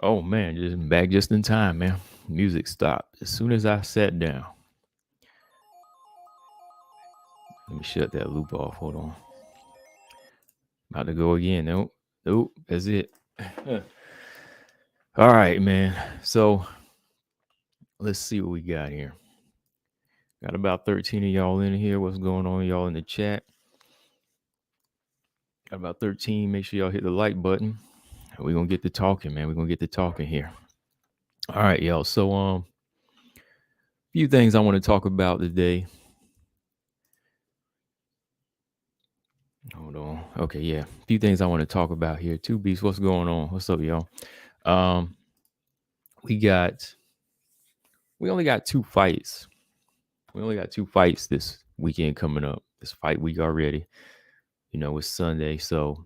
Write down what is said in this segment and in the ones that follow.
Oh man, just back just in time, man. Music stopped as soon as I sat down. Let me shut that loop off. Hold on. About to go again. Nope. Nope. That's it. All right, man. So let's see what we got here. Got about 13 of y'all in here. What's going on, y'all in the chat? Got about 13. Make sure y'all hit the like button. We're gonna get to talking, man. We're gonna get to talking here. All right, y'all. So few things I want to talk about today. Hold on. Okay, yeah. A few things I want to talk about here. Two Beats, what's going on? What's up, y'all? Um, we got we only got two fights. We only got two fights this weekend coming up. This fight week already. You know, it's Sunday, so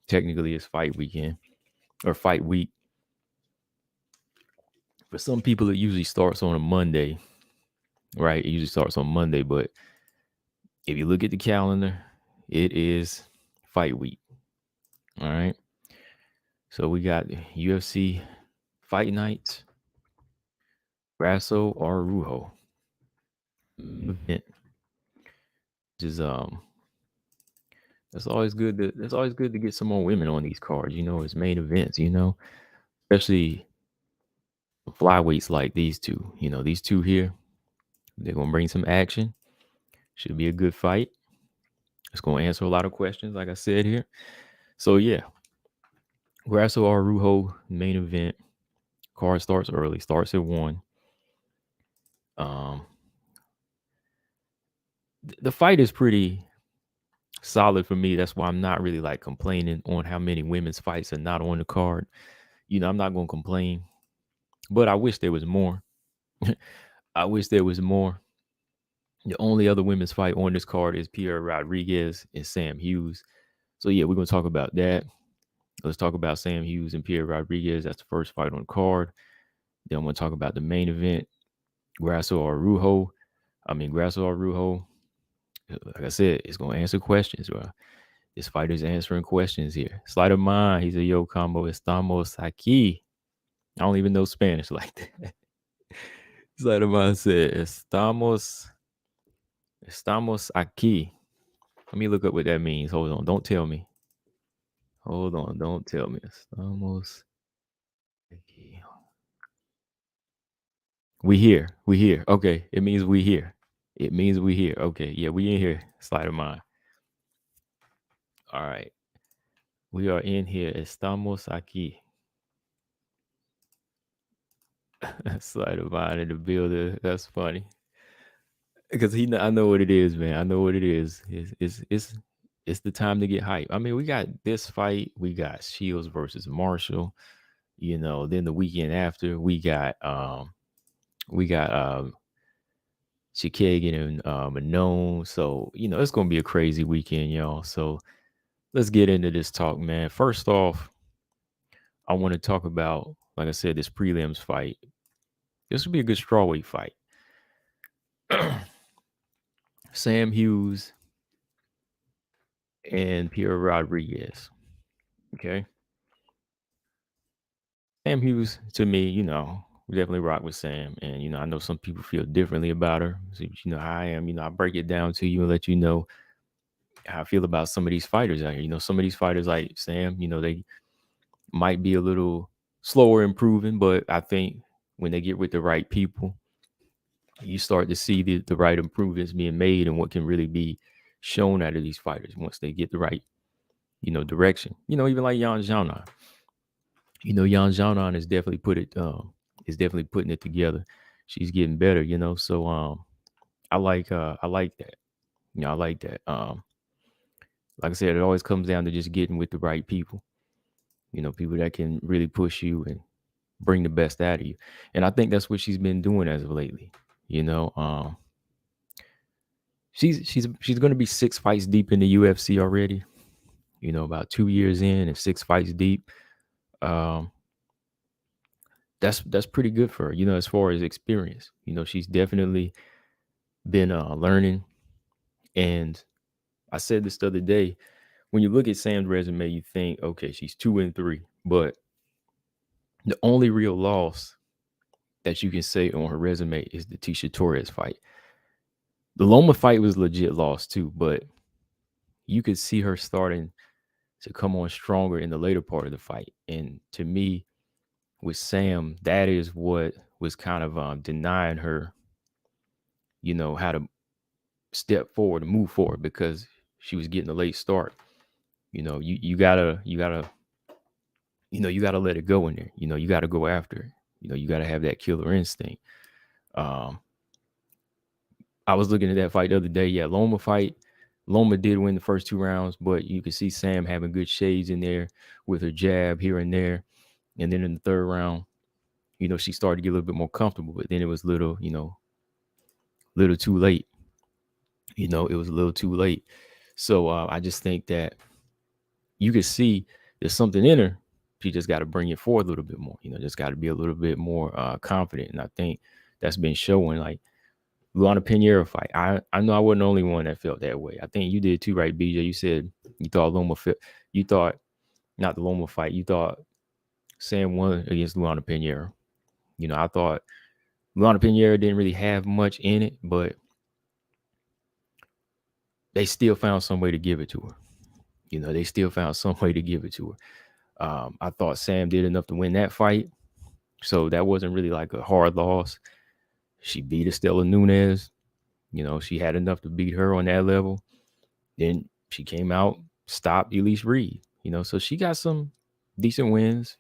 technically it's fight weekend or fight week. For some people, it usually starts on a Monday, right? It usually starts on Monday, but if you look at the calendar, it is fight week. All right. So we got UFC fight nights, Grasso or Araujo event. Just that's always good to get some more women on these cards, you know, as main events, you know, especially flyweights like these two. You know, these two here, they're gonna bring some action. Should be a good fight. It's gonna answer a lot of questions, like I said here. So yeah, Grasso or Araujo main event. Card starts early, starts at 1. Um, the fight is pretty solid for me. That's why I'm not really like complaining on how many women's fights are not on the card. You know, I'm not gonna complain, but I wish there was more. I wish there was more. The only other women's fight on this card is Pierre Rodriguez and Sam Hughes. So yeah, we're gonna talk about that. Let's talk about Sam Hughes and Pierre Rodriguez. That's the first fight on the card. Then I'm gonna talk about the main event, Grasso or Araujo. Grasso or Araujo. Like I said, it's gonna answer questions, bro. This fighter's answering questions here. Sleight of mind. He said, "Yo, combo estamos aquí." I don't even know Spanish like that. Sleight of mind said, "Estamos aquí." Let me look up what that means. Hold on. Don't tell me. Hold on. Don't tell me. Estamos aquí. We here. We here. Okay. It means we here. It means we here. Okay. Yeah, we in here. Sleight of mind. All right. We are in here. Estamos aquí. Sleight of mind in the building. That's funny. Because I know what it is, man. I know what it is. It's the time to get hype. I mean, we got this fight. We got Shields versus Marshall. You know, then the weekend after, we got Chikagan and Manon. So you know, it's gonna be a crazy weekend, y'all. So let's get into this talk, man. First off, I want to talk about, like I said, this prelims fight. This would be a good strawweight fight. Sam Hughes and Pierre Rodriguez. Okay. Sam Hughes, to me, you know, we definitely rock with Sam. And, you know, I know some people feel differently about her. So, you know, how I am, you know, I break it down to you and let you know how I feel about some of these fighters out here. You know, some of these fighters like Sam, you know, they might be a little slower improving, but I think when they get with the right people, you start to see the right improvements being made and what can really be shown out of these fighters once they get the right, you know, direction. You know, even like Yan Zhaonan. You know, Yan Zhaonan is definitely putting it together. She's getting better, you know. So I like that. You know, I like that. Like I said, it always comes down to just getting with the right people. You know, people that can really push you and bring the best out of you. And I think that's what she's been doing as of lately. You know, she's going to be 6 fights deep in the UFC already. You know, about 2 years in and 6 fights deep. Um, that's pretty good for her. You know, as far as experience. You know, she's definitely been learning. And I said this the other day. When you look at Sam's resume, you think, okay, she's 2-3, but The only real loss that you can say on her resume is the Tisha Torres fight. The Loma fight was legit loss too, but you could see her starting to come on stronger in the later part of the fight. And to me, with Sam, that is what was kind of denying her, how to step forward and move forward because she was getting a late start. You gotta let it go in there. You gotta go after it. You gotta have that killer instinct. Um, I was looking at that fight the other day. Yeah, Loma fight. Loma did win the first 2 rounds, but you could see Sam having good shades in there with her jab here and there. And then in the third round, she started to get a little bit more comfortable, but then it was little too late. It was a little too late. So I just think that you could see there's something in her. She just got to bring it forward a little bit more. Just got to be a little bit more confident. And I think that's been showing. Like Luana Pinheiro fight, I know I wasn't the only one that felt that way. I think you did too, right, BJ? You said you thought you thought not the Loma fight. You thought Sam won against Luana Pinheiro. I thought Luana Pinheiro didn't really have much in it, but they still found some way to give it to her. They still found some way to give it to her. I thought Sam did enough to win that fight. So that wasn't really like a hard loss. She beat Estela Nunes. She had enough to beat her on that level. Then she came out, stopped Elise Reed. So she got some decent wins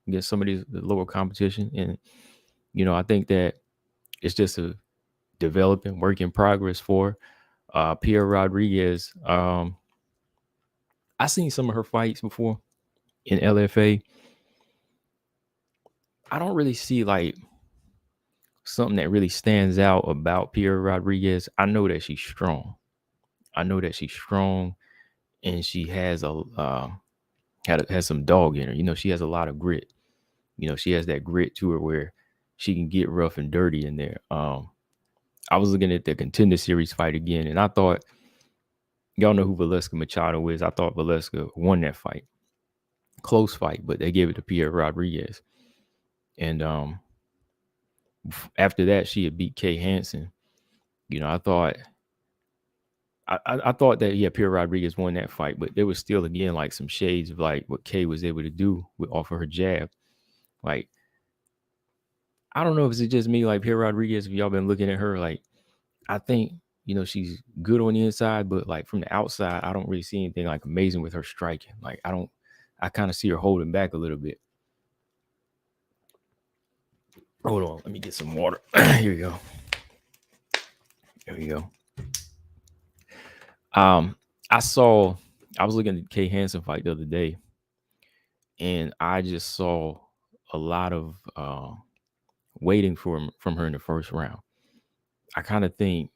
against some of the lower competition. And, I think that it's just a developing work in progress for Pierre Rodriguez. I seen some of her fights before in LFA. I don't really see like something that really stands out about Pierre Rodriguez. I know that she's strong. And she has has some dog in her. She has a lot of grit. She has that grit to her where she can get rough and dirty in there. I was looking at the Contender Series fight again, and I thought, y'all know who Valeska Machado is. I thought Valeska won that fight. Close fight, but they gave it to Pierre Rodriguez. And after that, she had beat Kay Hansen. I thought that Pierre Rodriguez won that fight, but there was still again like some shades of like what Kay was able to do off of her jab. Like, I don't know if it's just me, like Pierre Rodriguez, if y'all been looking at her, like I think, she's good on the inside, but like from the outside, I don't really see anything like amazing with her striking. Like I kind of see her holding back a little bit. Hold on, let me get some water. Here we go. There we go. I was looking at Kay Hansen fight the other day, and I just saw a lot of waiting from her in the first round. I kind of think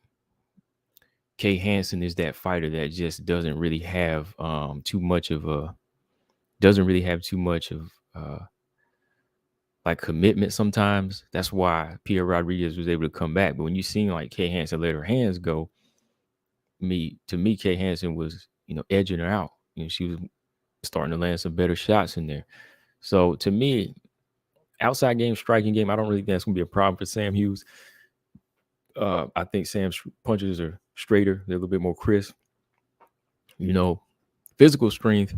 Kay Hansen is that fighter that just doesn't really have too much of like commitment sometimes. That's why Pierre Rodriguez was able to come back. But when you seen like Kay Hansen let her hands go, to me, Kay Hansen was, edging her out. She was starting to land some better shots in there. So to me, outside game, striking game, I don't really think that's gonna be a problem for Sam Hughes. I think Sam's punches are straighter, they're a little bit more crisp. Physical strength,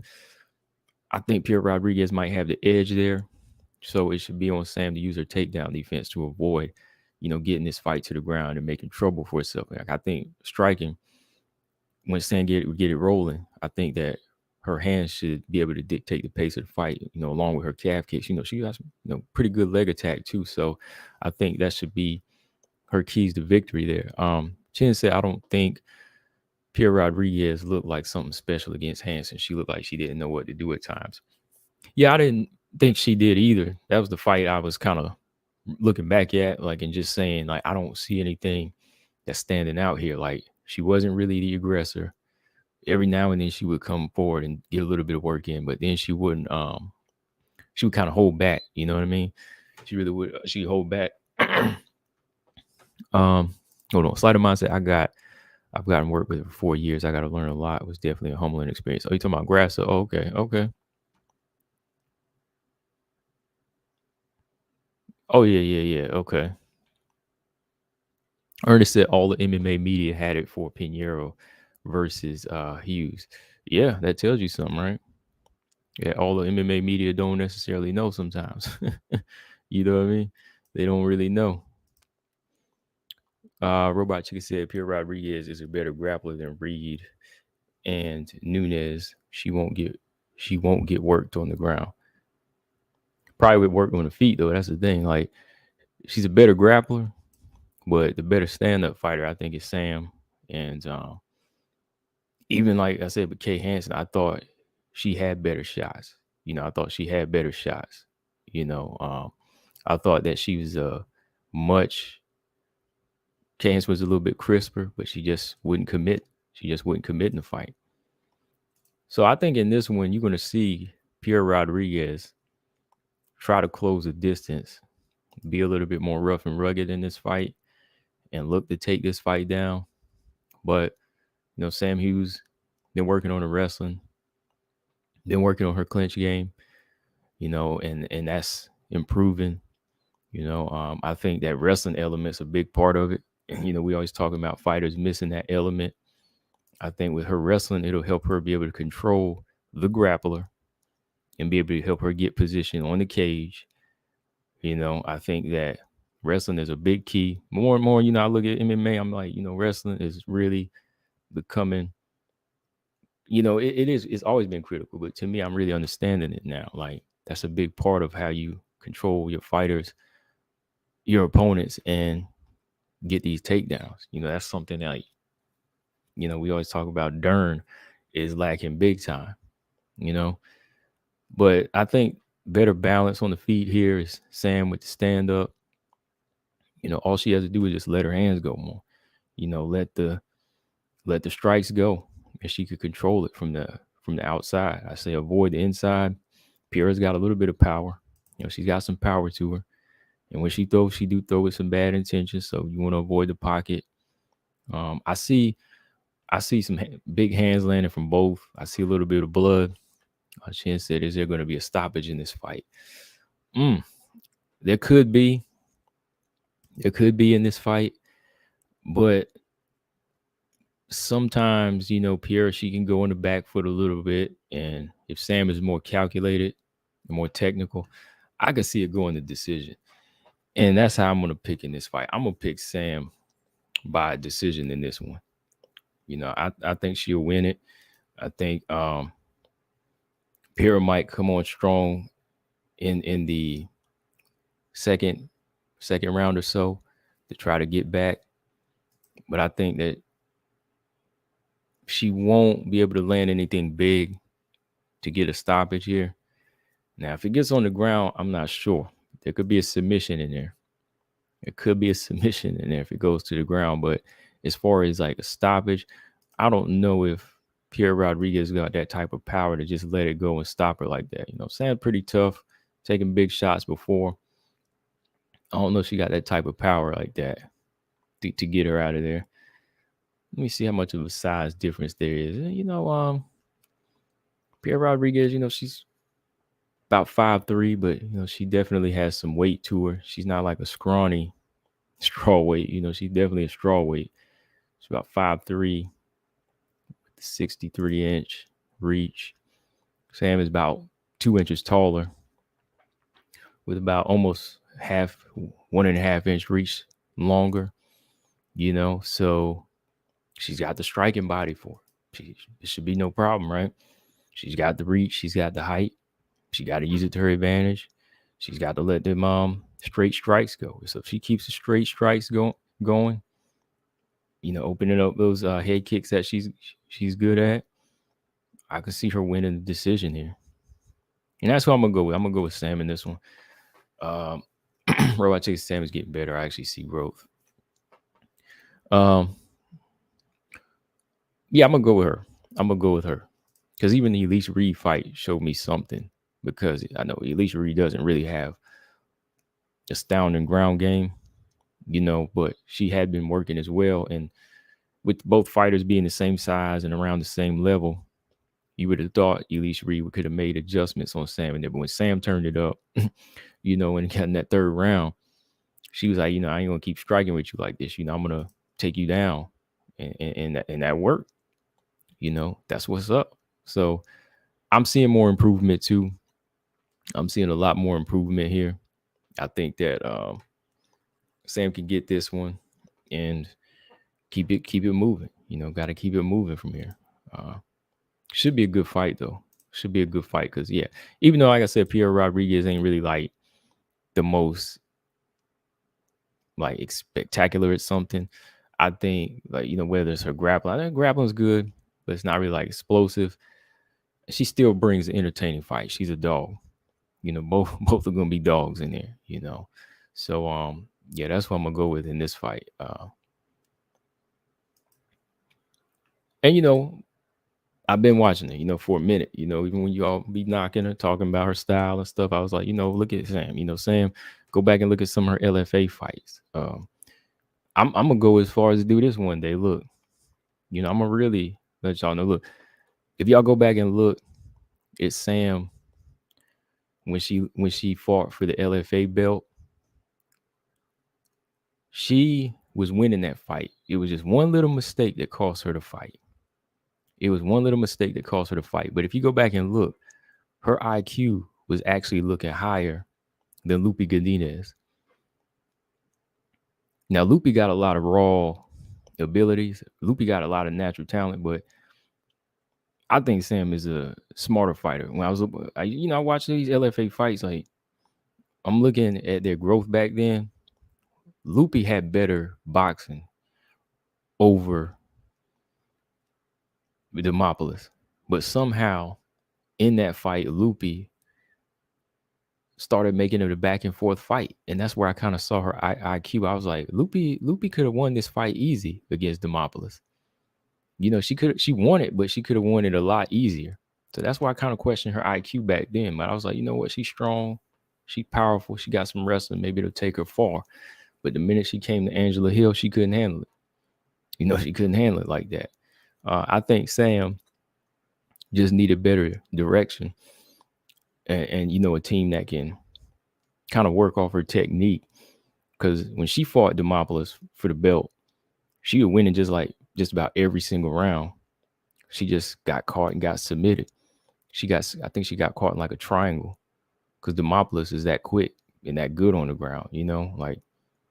I think Pierre Rodriguez might have the edge there. So it should be on Sam to use her takedown defense to avoid, getting this fight to the ground and making trouble for herself. Like, I think striking, when Sam get it rolling, I think that her hands should be able to dictate the pace of the fight, along with her calf kicks. She got some, pretty good leg attack too. So I think that should be her keys to victory there. Chen said, I don't think Pierre Rodriguez looked like something special against Hansen. She looked like she didn't know what to do at times. Yeah, I didn't think she did either. That was the fight I was kind of looking back at, like, and just saying, like, I don't see anything that's standing out here. Like, she wasn't really the aggressor. Every now and then she would come forward and get a little bit of work in, but then she wouldn't. She would kind of hold back. You know what I mean? She really would. She'd hold back. Hold on. Slight of mindset. I've gotten work with her for 4 years. I got to learn a lot. It was definitely a humbling experience. Oh, you talking about Grasso? Oh, okay. Oh yeah, yeah, yeah. Okay. Ernest said all the MMA media had it for Pinheiro versus Hughes. Yeah, that tells you something, right? Yeah, all the MMA media don't necessarily know sometimes. You know what I mean? They don't really know. Robot Chicken said Pierre Rodriguez is a better grappler than Reed and Nunes. She won't get worked on the ground. Probably would work on the feet though. That's the thing. Like she's a better grappler, but the better stand up fighter I think is Sam. And even like I said with Kay Hansen, I thought she had better shots. I thought she had better shots. You know, I thought that she was much Kay Hansen was a little bit crisper, but she just wouldn't commit. She just wouldn't commit in the fight. So I think in this one, you're going to see Pierre Rodriguez try to close the distance, be a little bit more rough and rugged in this fight, and look to take this fight down. But, Sam Hughes been working on the wrestling, been working on her clinch game, and that's improving. I think that wrestling element's a big part of it. We always talk about fighters missing that element. I think with her wrestling, it'll help her be able to control the grappler and be able to help her get position on the cage. I think that wrestling is a big key. More and more, I look at MMA, I'm like, wrestling is really becoming, it's always been critical, but to me, I'm really understanding it now. Like that's a big part of how you control your fighters, your opponents, and get these takedowns. That's something that, we always talk about Dern is lacking big time, you know. But I think better balance on the feet here is Sam with the stand up. All she has to do is just let her hands go more. Let the strikes go, and she could control it from the outside. I say avoid the inside. Pierre's got a little bit of power. She's got some power to her, and when she throws, she do throw with some bad intentions. So you want to avoid the pocket. I see some big hands landing from both. I see a little bit of blood. Chin said, "Is there going to be a stoppage in this fight?" There could be. There could be in this fight, but sometimes, Pierre, she can go on the back foot a little bit. And if Sam is more calculated and more technical, I could see it going to decision. And that's how I'm going to pick in this fight. I'm going to pick Sam by decision in this one. I think she'll win it. I think Pierre might come on strong in the second round or so to try to get back. But I think that she won't be able to land anything big to get a stoppage here. Now, if it gets on the ground, I'm not sure. There could be a submission in there. It could be a submission in there if it goes to the ground. But as far as like a stoppage, I don't know if Pierre Rodriguez got that type of power to just let it go and stop her like that. Sam's pretty tough, taking big shots before. I don't know if she got that type of power like that to get her out of there. Let me see how much of a size difference there is. Pierre Rodriguez, she's about 5'3", but she definitely has some weight to her. She's not like a scrawny straw weight. She's definitely a straw weight. She's about 5'3", 63-inch reach. Sam is about 2 inches taller, with about almost 1.5 inch reach longer. So she's got the striking body for her. It should be no problem, right? She's got the reach. She's got the height. She got to use it to her advantage. She's got to let them straight strikes go. So if she keeps the straight strikes going, opening up those head kicks that she's good at, I could see her winning the decision here. And that's who I'm gonna go with. I'm gonna go with Sam in this one. Robot Chase Sam is getting better. I actually see growth. Yeah, I'm gonna go with her. Because even the Elise Reed fight showed me something. Because I know Elise Reed doesn't really have astounding ground game, but she had been working as well. And with both fighters being the same size and around the same level, you would have thought Elise Reed could have made adjustments on Sam in there. But when Sam turned it up, and got in that third round, she was like, I ain't gonna keep striking with you like this. I'm gonna take you down, and that worked. That's what's up. So I'm seeing more improvement too. I'm seeing a lot more improvement here. I think that Sam can get this one and keep it moving. Got to keep it moving from here. Uh, should be a good fight though. Should be a good fight because yeah, even though like I said, Pierre Rodriguez ain't really like the most like spectacular at something. I think like whether it's her grappling, I think grappling's good, but it's not really like explosive. She still brings an entertaining fight. She's a dog. Both are gonna be dogs in there. So yeah, that's what I'm gonna go with in this fight. And I've been watching it, for a minute. Even when you all be knocking her, talking about her style and stuff, I was like, look at Sam. Sam, go back and look at some of her LFA fights. I'm gonna go as far as to do this one day. Look, I'm gonna really let y'all know. Look, if y'all go back and look at Sam when she fought for the LFA belt, she was winning that fight. It was just one little mistake that cost her the fight. But if you go back and look, her IQ was actually looking higher than Lupe Godinez. Now, Lupe got a lot of raw abilities. Lupe got a lot of natural talent, but I think Sam is a smarter fighter. When I watched these LFA fights, like I'm looking at their growth back then. Lupe had better boxing over Demopoulos, but somehow in that fight, Lupe started making it a back and forth fight, and that's where I kind of saw her IQ. I was like, Lupe could have won this fight easy against Demopoulos. She won it, but she could have won it a lot easier. So that's why I kind of questioned her IQ back then. But I was like, you know what? She's strong, she's powerful, she got some wrestling. Maybe it'll take her far. But the minute she came to Angela Hill, she couldn't handle it. She couldn't handle it like that. I think Sam just needed better direction and a team that can kind of work off her technique. Because when she fought Demopoulos for the belt, she was winning just about every single round. She just got caught and got submitted. I think she got caught in like a triangle because Demopoulos is that quick and that good on the ground. Like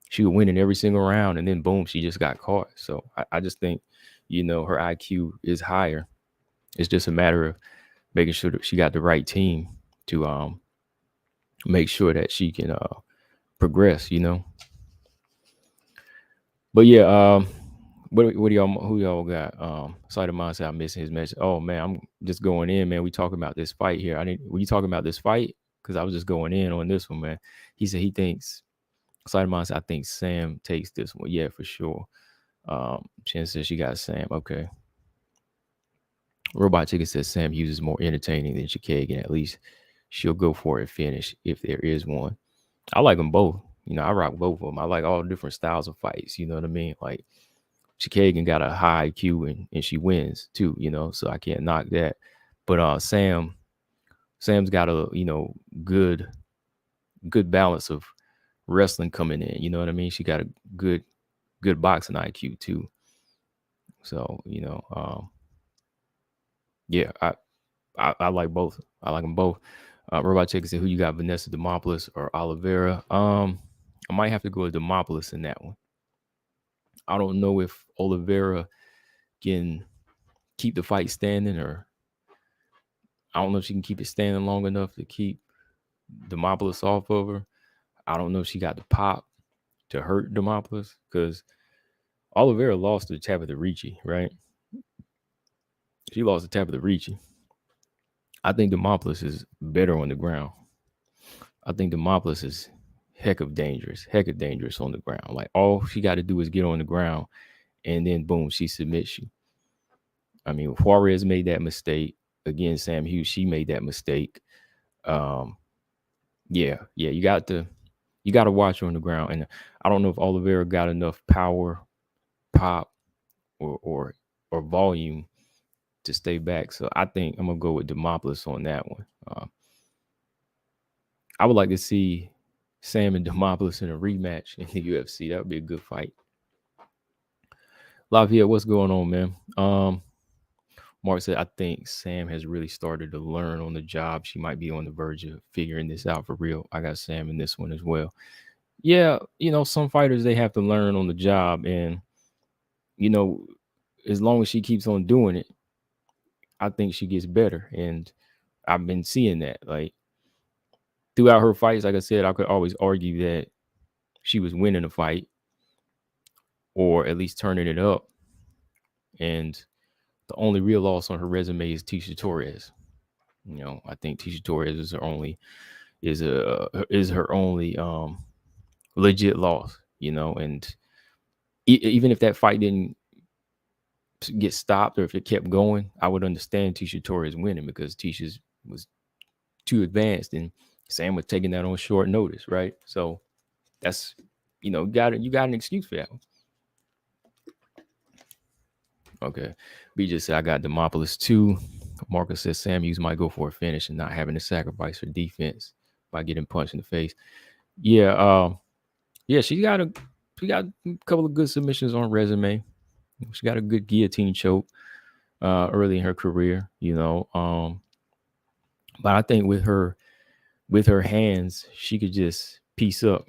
she was winning every single round, and then boom, she just got caught. So I just think, her IQ is higher. It's just a matter of making sure that she got the right team to make sure that she can progress. But yeah, who y'all got? Sight of mine said I'm missing his message. Oh man, I'm just going in, man. We talking about this fight here. Were you talking about this fight? Because I was just going in on this one, man. He said he thinks Sight of mine said I think Sam takes this one. Yeah, for sure. Chen says she got Sam. Okay. Robot Chicken says Sam Hughes is more entertaining than Chikagan. At least she'll go for a finish if there is one. I like them both. I rock both of them. I like all different styles of fights. You know what I mean? Like Chikagan got a high IQ and she wins too. So I can't knock that. But Sam's got a good balance of wrestling coming in. You know what I mean? She got a good boxing IQ too. So yeah, I like both. I like them both. Robot Chicken said, who you got, Vanessa Demopoulos or Oliveira? I might have to go with Demopoulos in that one. I don't know if Oliveira can keep the fight standing, or I don't know if she can keep it standing long enough to keep Demopoulos off of her. I don't know if she got the pop to hurt Demopoulos, because Oliveira lost to Tabitha Ricci, right? She lost to Tabitha Ricci. I think Demopoulos is better on the ground. I think Demopoulos is heck of dangerous on the ground. Like all she got to do is get on the ground, and then boom, she submits you. I mean, Juarez made that mistake against Sam Hughes. She made that mistake. Yeah, you got to watch her on the ground. And I don't know if Oliveira got enough power, pop, or volume to stay back. So I think I'm gonna go with Demopoulos on that one. I would like to see Sam and Demopolis in a rematch in the UFC. That would be a good fight. Lafayette, what's going on, man? Mark said, I think Sam has really started to learn on the job. She might be on the verge of figuring this out for real. I got Sam in this one as well. Yeah, some fighters, they have to learn on the job. And, you know, as long as she keeps on doing it, I think she gets better. And I've been seeing that. Like, throughout her fights, like I said, I could always argue that she was winning a fight or at least turning it up. And the only real loss on her resume is Tisha Torres. I think Tisha Torres is her only legit loss. And even if that fight didn't get stopped or if it kept going, I would understand Tisha Torres winning because Tisha's was too advanced and Sam was taking that on short notice, right? So that's you got an excuse for that. Okay. B just said I got Demopolis too. Marcus says Sam Hughes might go for a finish and not having to sacrifice her defense by getting punched in the face. Yeah, yeah, she got a couple of good submissions on resume. She got a good guillotine choke early in her career, but I think with her hands, she could just piece up.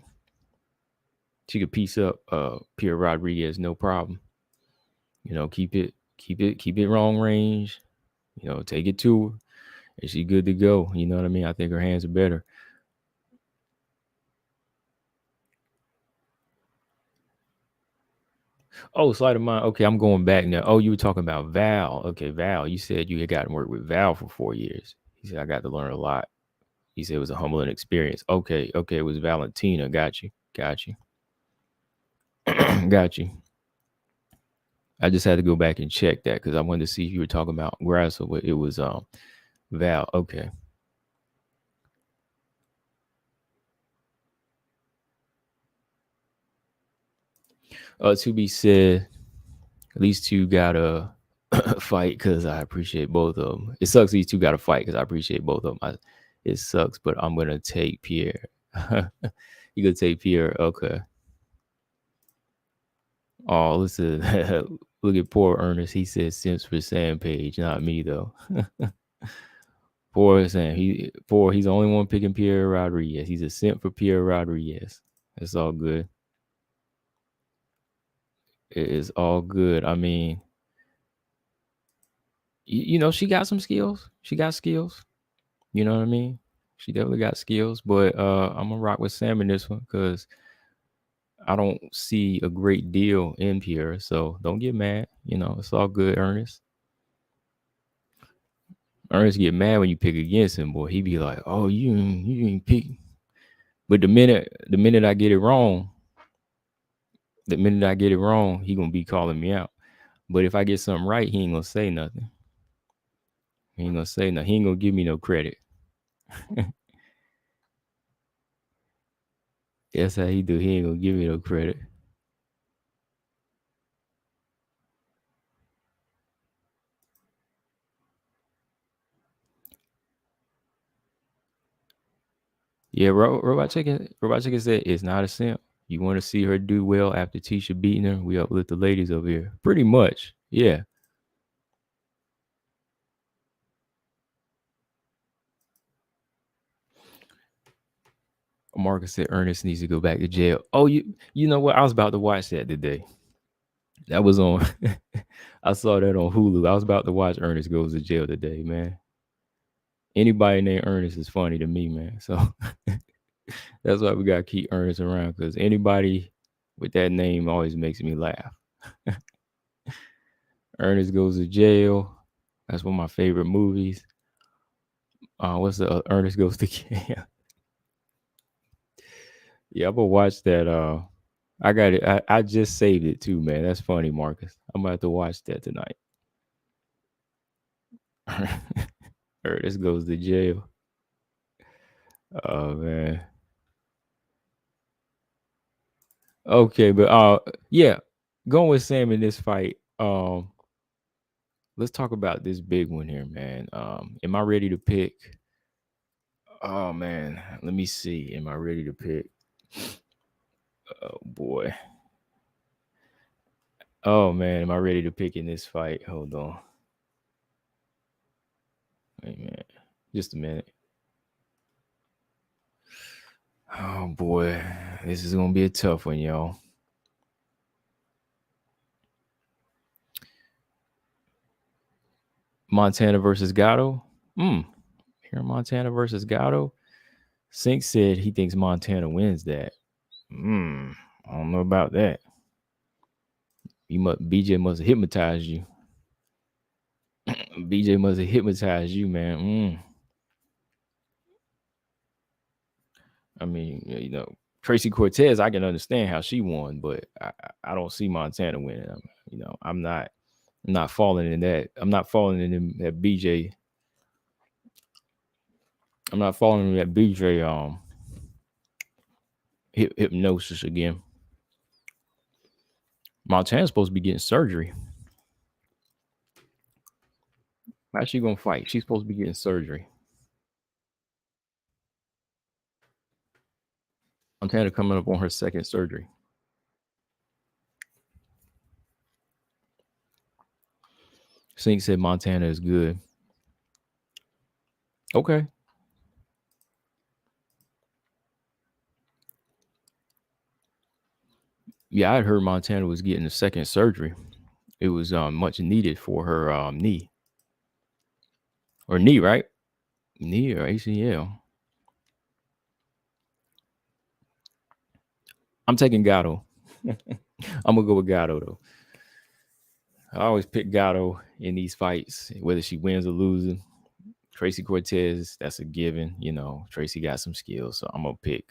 She could piece up Pierre Rodriguez, no problem. Keep it wrong range. Take it to her, and she's good to go. You know what I mean? I think her hands are better. Oh, sleight of mind. Okay, I'm going back now. Oh, you were talking about Val. Okay, Val. You said you had gotten work with Val for 4 years. He said I got to learn a lot. He said it was a humbling experience. Okay, it was Valentina. Got you. Got you. Got you. I just had to go back and check that because I wanted to see if you were talking about Grasso, but it was Val. Okay. To be said, at least two got to fight because I appreciate both of them. It sucks these two got to fight because I appreciate both of them. It sucks, but I'm gonna take Pierre. You gonna take Pierre? Okay. Oh, listen, look at poor Ernest. He said Sims for Sam Page, not me though. Poor Sam. He's the only one picking Pierre Rodriguez. He's a simp for Pierre Rodriguez. It's all good. It is all good. I mean, she got some skills. She got skills. You know what I mean? She definitely got skills. But I'm gonna rock with Sam in this one because I don't see a great deal in Pierre. So don't get mad. It's all good, Ernest. Ernest get mad when you pick against him, boy. He be like, "Oh, you ain't pick." But the minute I get it wrong, he gonna be calling me out. But if I get something right, he ain't gonna say nothing. He ain't gonna say nothing. He ain't gonna give me no credit. That's how he do. He ain't gonna give me no credit. Yeah, Robot Chicken said it's not a simp. You want to see her do well after Tisha beating her? We uplift the ladies over here. Pretty much. Yeah. Marcus said Ernest needs to go back to jail. Oh, you know what? I was about to watch that today. That was on. I saw that on Hulu. I was about to watch Ernest Goes to Jail today, man. Anybody named Ernest is funny to me, man. So that's why we gotta keep Ernest around because anybody with that name always makes me laugh. Ernest Goes to Jail. That's one of my favorite movies. What's the Ernest Goes to Jail? Yeah, I'm gonna watch that. I got it. I just saved it too, man. That's funny, Marcus. I'm gonna have to watch that tonight. Ernest Goes to Jail. Oh man. Okay, but yeah, going with Sam in this fight. Let's talk about this big one here, man. Am I ready to pick? Oh man, let me see. Am I ready to pick? Oh boy. Oh man, am I ready to pick in this fight? Hold on. Wait a minute. Just a minute. Oh boy. This is gonna be a tough one, y'all. Montana versus Gatto. Here Montana versus Gatto. Sink said he thinks Montana wins that. I don't know about that. BJ must have hypnotized you. BJ must have hypnotized you, man. I mean, Tracy Cortez, I can understand how she won, but I don't see Montana winning. I'm not falling in that. I'm not falling in that BJ. I'm not falling in that BJ hypnosis again. Montana's supposed to be getting surgery. How's she gonna fight? She's supposed to be getting surgery. Montana coming up on her second surgery. Sink said Montana is good. Okay. Yeah, I heard Montana was getting a second surgery. It was much needed for her knee. Or knee, right? Knee or ACL. I'm taking Gatto. I'm gonna go with Gatto though. I always pick Gatto in these fights, whether she wins or loses. Tracy Cortez, that's a given. Tracy got some skills, so I'm gonna pick.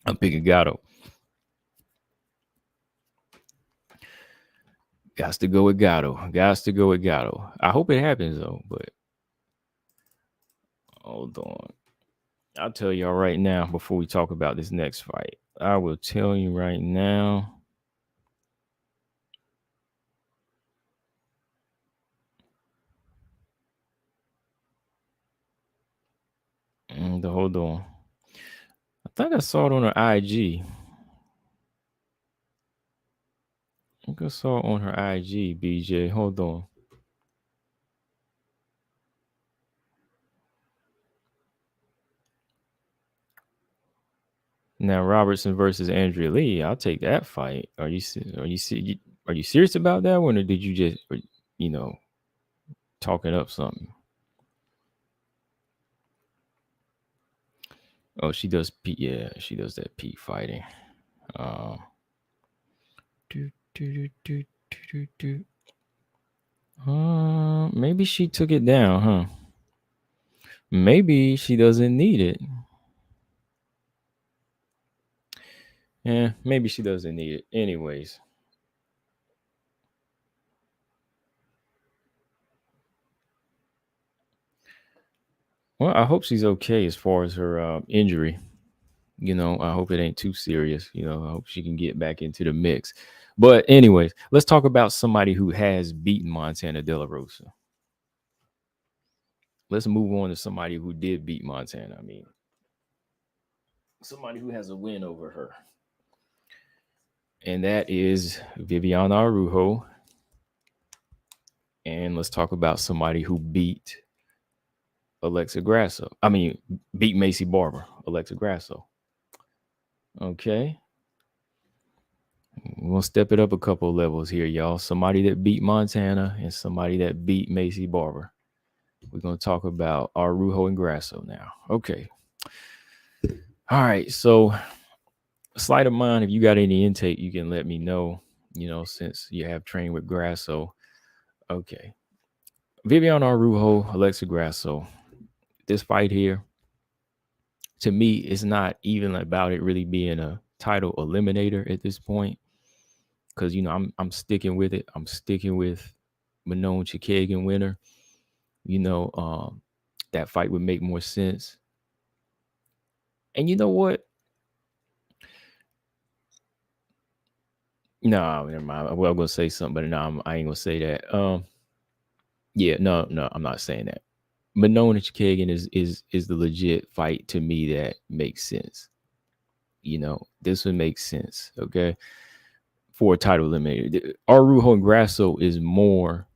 I'm picking Gatto. Got to go with Gatto. I hope it happens though, but hold on. I'll tell y'all right now before we talk about this next fight. I will tell you right now. Hold on. I think I saw it on her IG. I think I saw it on her IG, BJ. Hold on. Now Robertson versus Andrea Lee. I'll take that fight. Are you serious about that one, or did you just talking up something? Oh, she does Pete. Yeah, she does that Pete fighting. Maybe she took it down, huh? Maybe she doesn't need it. Yeah, maybe she doesn't need it. Anyways. Well, I hope she's okay as far as her injury. I hope it ain't too serious. I hope she can get back into the mix. But anyways, let's talk about somebody who has beaten Montana De La Rosa. Let's move on to somebody who did beat Montana. I mean, somebody who has a win over her. And that is Viviana Araujo. And let's talk about somebody who beat Alexa Grasso. I mean, beat Macy Barber, Alexa Grasso. Okay. We'll step it up a couple levels here, y'all. Somebody that beat Montana and somebody that beat Macy Barber. We're going to talk about Araujo and Grasso now. Okay. All right. So, sleight of mind, if you got any intake, you can let me know, since you have trained with Grasso. Okay. Viviana Araujo, Alexa Grasso. This fight here, to me, is not even about it really being a title eliminator at this point. Because, I'm sticking with it. I'm sticking with Manon Chikagan winner. That fight would make more sense. And you know what? No, never mind. Well, I'm gonna say something, but no, I ain't gonna say that. Yeah, no, I'm not saying that. Manon and Chikagan is the legit fight to me that makes sense. This one makes sense. Okay, for a title eliminator. Araujo and Grasso is more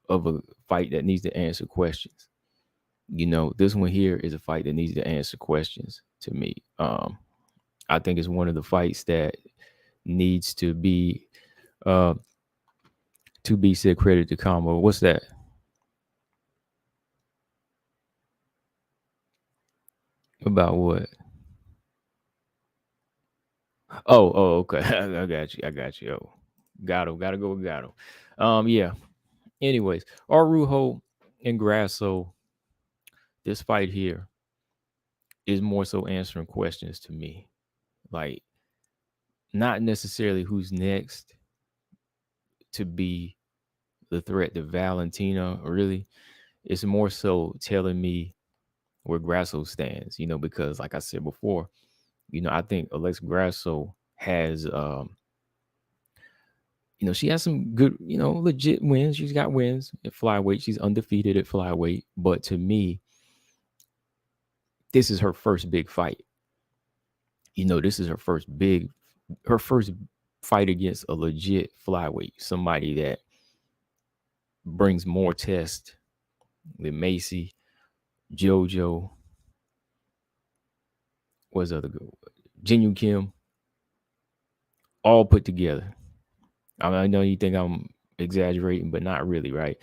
of a fight that needs to answer questions. This one here is a fight that needs to answer questions to me. I think it's one of the fights that needs uh to be said credit to combo. What's that? About what? Okay. I got you. Oh, gotta go with Gatto. Yeah. Anyways, Araujo and Grasso, this fight here is more so answering questions to me. Like, not necessarily who's next to be the threat to Valentina, really. It's more so telling me where Grasso stands, because like I said before, I think Alexa Grasso has she has some good, legit wins. She's got wins at flyweight. She's undefeated at flyweight. But to me, this is her first big fight. This is her first fight against a legit flyweight, somebody that brings more tests than Macy, JoJo, what's the other good? Jin Kim, all put together. I know you think I'm exaggerating, but not really, right?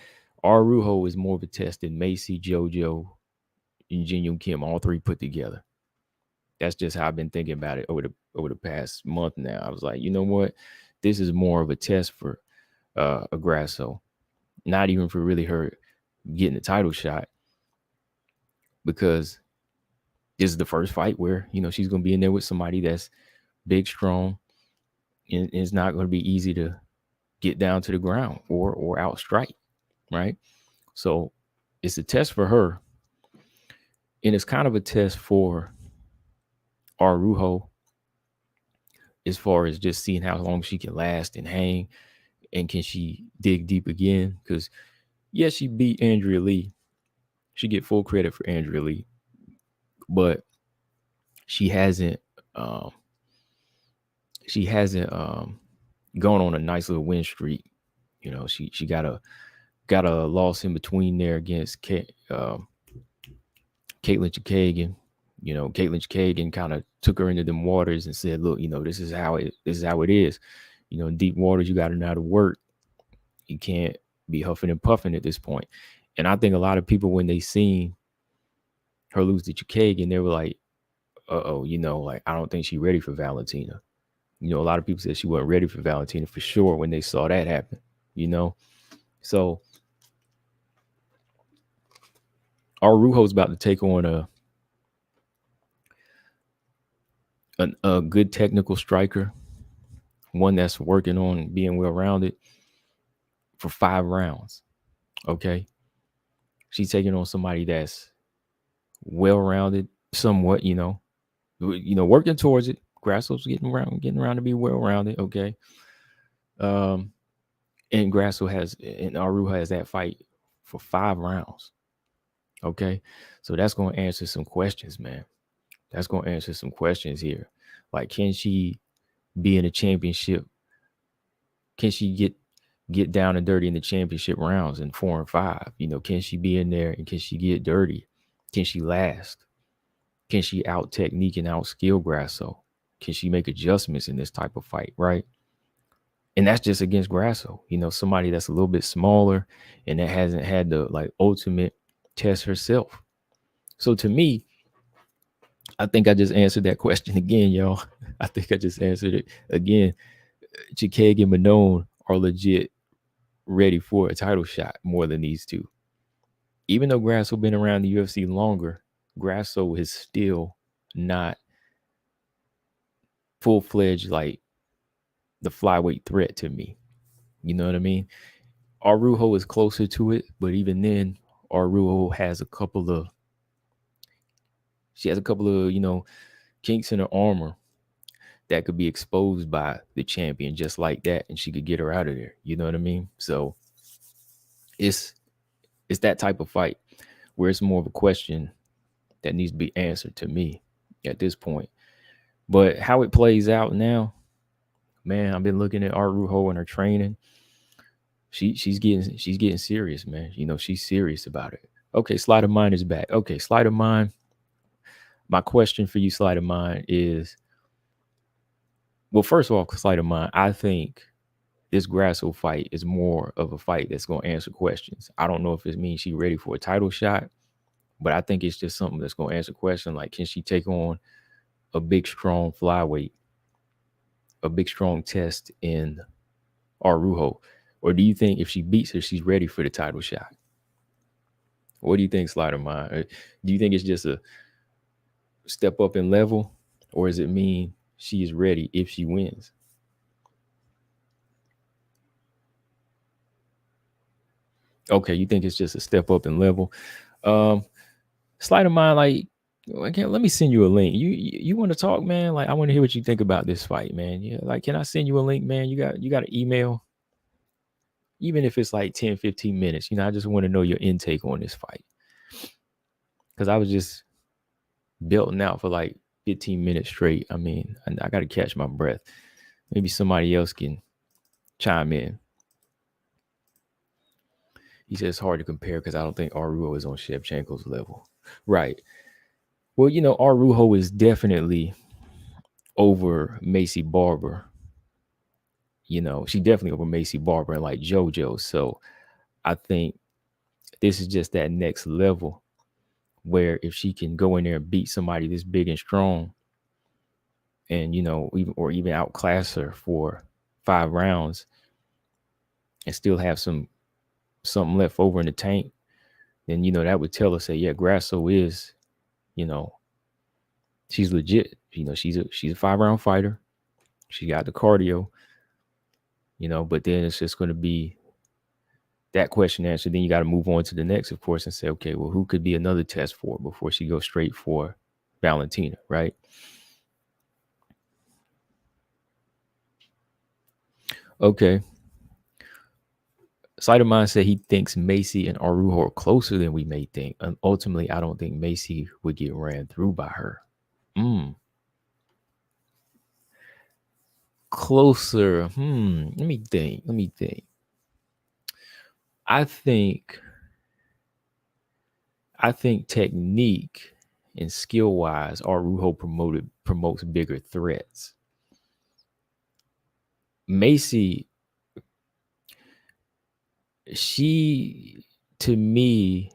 Araujo is more of a test than Macy, JoJo, and Jin Kim, all three put together. That's just how I've been thinking about it over the past month now. I was like, you know what? This is more of a test for Grasso, not even for really her getting the title shot, because this is the first fight where she's going to be in there with somebody that's big, strong, and it's not going to be easy to get down to the ground or outstrike, right? So it's a test for her, and it's kind of a test for Araujo as far as just seeing how long she can last and hang, and can she dig deep again? Because yes, she beat Andrea Lee. She get full credit for Andrea Lee, but she hasn't gone on a nice little win streak. She got a loss in between there against Caitlin Chikagan. Caitlin Chikagan kind of took her into them waters and said, look, this is how it is. In deep waters, you got to know how to work. You can't be huffing and puffing at this point. And I think a lot of people, when they seen her lose to Chikagan, they were like, like, I don't think she's ready for Valentina. A lot of people said she wasn't ready for Valentina for sure when they saw that happen, So Araujo's about to take on a good technical striker, one that's working on being well-rounded, for 5 rounds. Okay. She's taking on somebody that's well-rounded, somewhat, working towards it. Grasso's getting around to be well-rounded. Okay. And Araujo has that fight for 5 rounds. Okay. So that's going to answer some questions, man. That's going to answer some questions here. Like, can she be in a championship? Can she get down and dirty in the championship rounds in 4 and 5? Can she be in there and can she get dirty? Can she last? Can she out technique and out skill Grasso? Can she make adjustments in this type of fight, right? And that's just against Grasso, somebody that's a little bit smaller and that hasn't had the ultimate test herself. So to me, I think I just answered that question again, y'all. I think I just answered it again. Chikagan and Manon are legit ready for a title shot more than these two. Even though Grasso been around the UFC longer, Grasso is still not full-fledged like the flyweight threat to me. You know what I mean? Araujo is closer to it, but even then, Araujo has a couple of kinks in her armor that could be exposed by the champion just like that, and she could get her out of there. You know what I mean? So it's that type of fight. where it's more of a question that needs to be answered to me at this point. But how it plays out now, man, I've been looking at Araujo and her training. She's getting serious, man. She's serious about it. Okay, Sleight of Mind is back. Okay, Sleight of Mind. My question for you, Sleight of Mind, is, well, first of all, Sleight of Mind, I think this Grasso fight is more of a fight that's going to answer questions. I don't know if it means she's ready for a title shot, but I think it's just something that's going to answer questions like, can she take on a big, strong flyweight, a big, strong test in Araujo? Or do you think if she beats her, she's ready for the title shot? What do you think, Slider Mind? Do you think it's just a step up in level, or does it mean she is ready if she wins? Okay, you think it's just a step up in level. Slider Mind, like, okay, let me send you a link. You want to talk, man? Like, I want to hear what you think about this fight, man. Yeah, like, can I send you a link, man? You got an email? Even if it's like 10, 15 minutes, I just want to know your intake on this fight. Because I was just belting out for like 15 minutes straight. I mean, I got to catch my breath. Maybe somebody else can chime in. He says it's hard to compare because I don't think Araujo is on Shevchenko's level. Right. Well, Araujo is definitely over Macy Barber. She definitely over Macy Barber and like JoJo. So I think this is just that next level where if she can go in there and beat somebody this big and strong and, even outclass her for 5 rounds and still have something left over in the tank, then, that would tell us that, yeah, Grasso is, she's legit. She's a 5-round fighter. She got the cardio, but then it's just going to be that question answered. Then you got to move on to the next, of course, and say, okay, well, who could be another test for before she goes straight for Valentina, right? Okay. Side of Mine said he thinks Macy and Araujo are closer than we may think. And ultimately, I don't think Macy would get ran through by her. Closer. Let me think. I think technique and skill wise, Araujo promotes bigger threats. Macy, she to me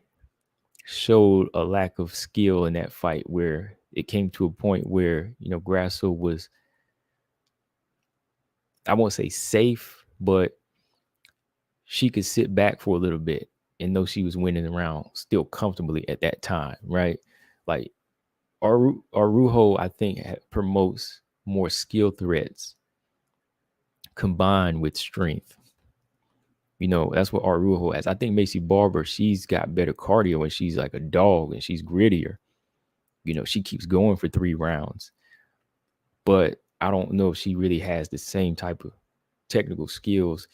showed a lack of skill in that fight where it came to a point where, Grasso was, I won't say safe, but she could sit back for a little bit and know she was winning the round still comfortably at that time, right? Like Araujo, I think, promotes more skill threats combined with strength. That's what Araujo has. I think Macy Barber, she's got better cardio and she's like a dog and she's grittier. She keeps going for 3 rounds. But I don't know if she really has the same type of technical skills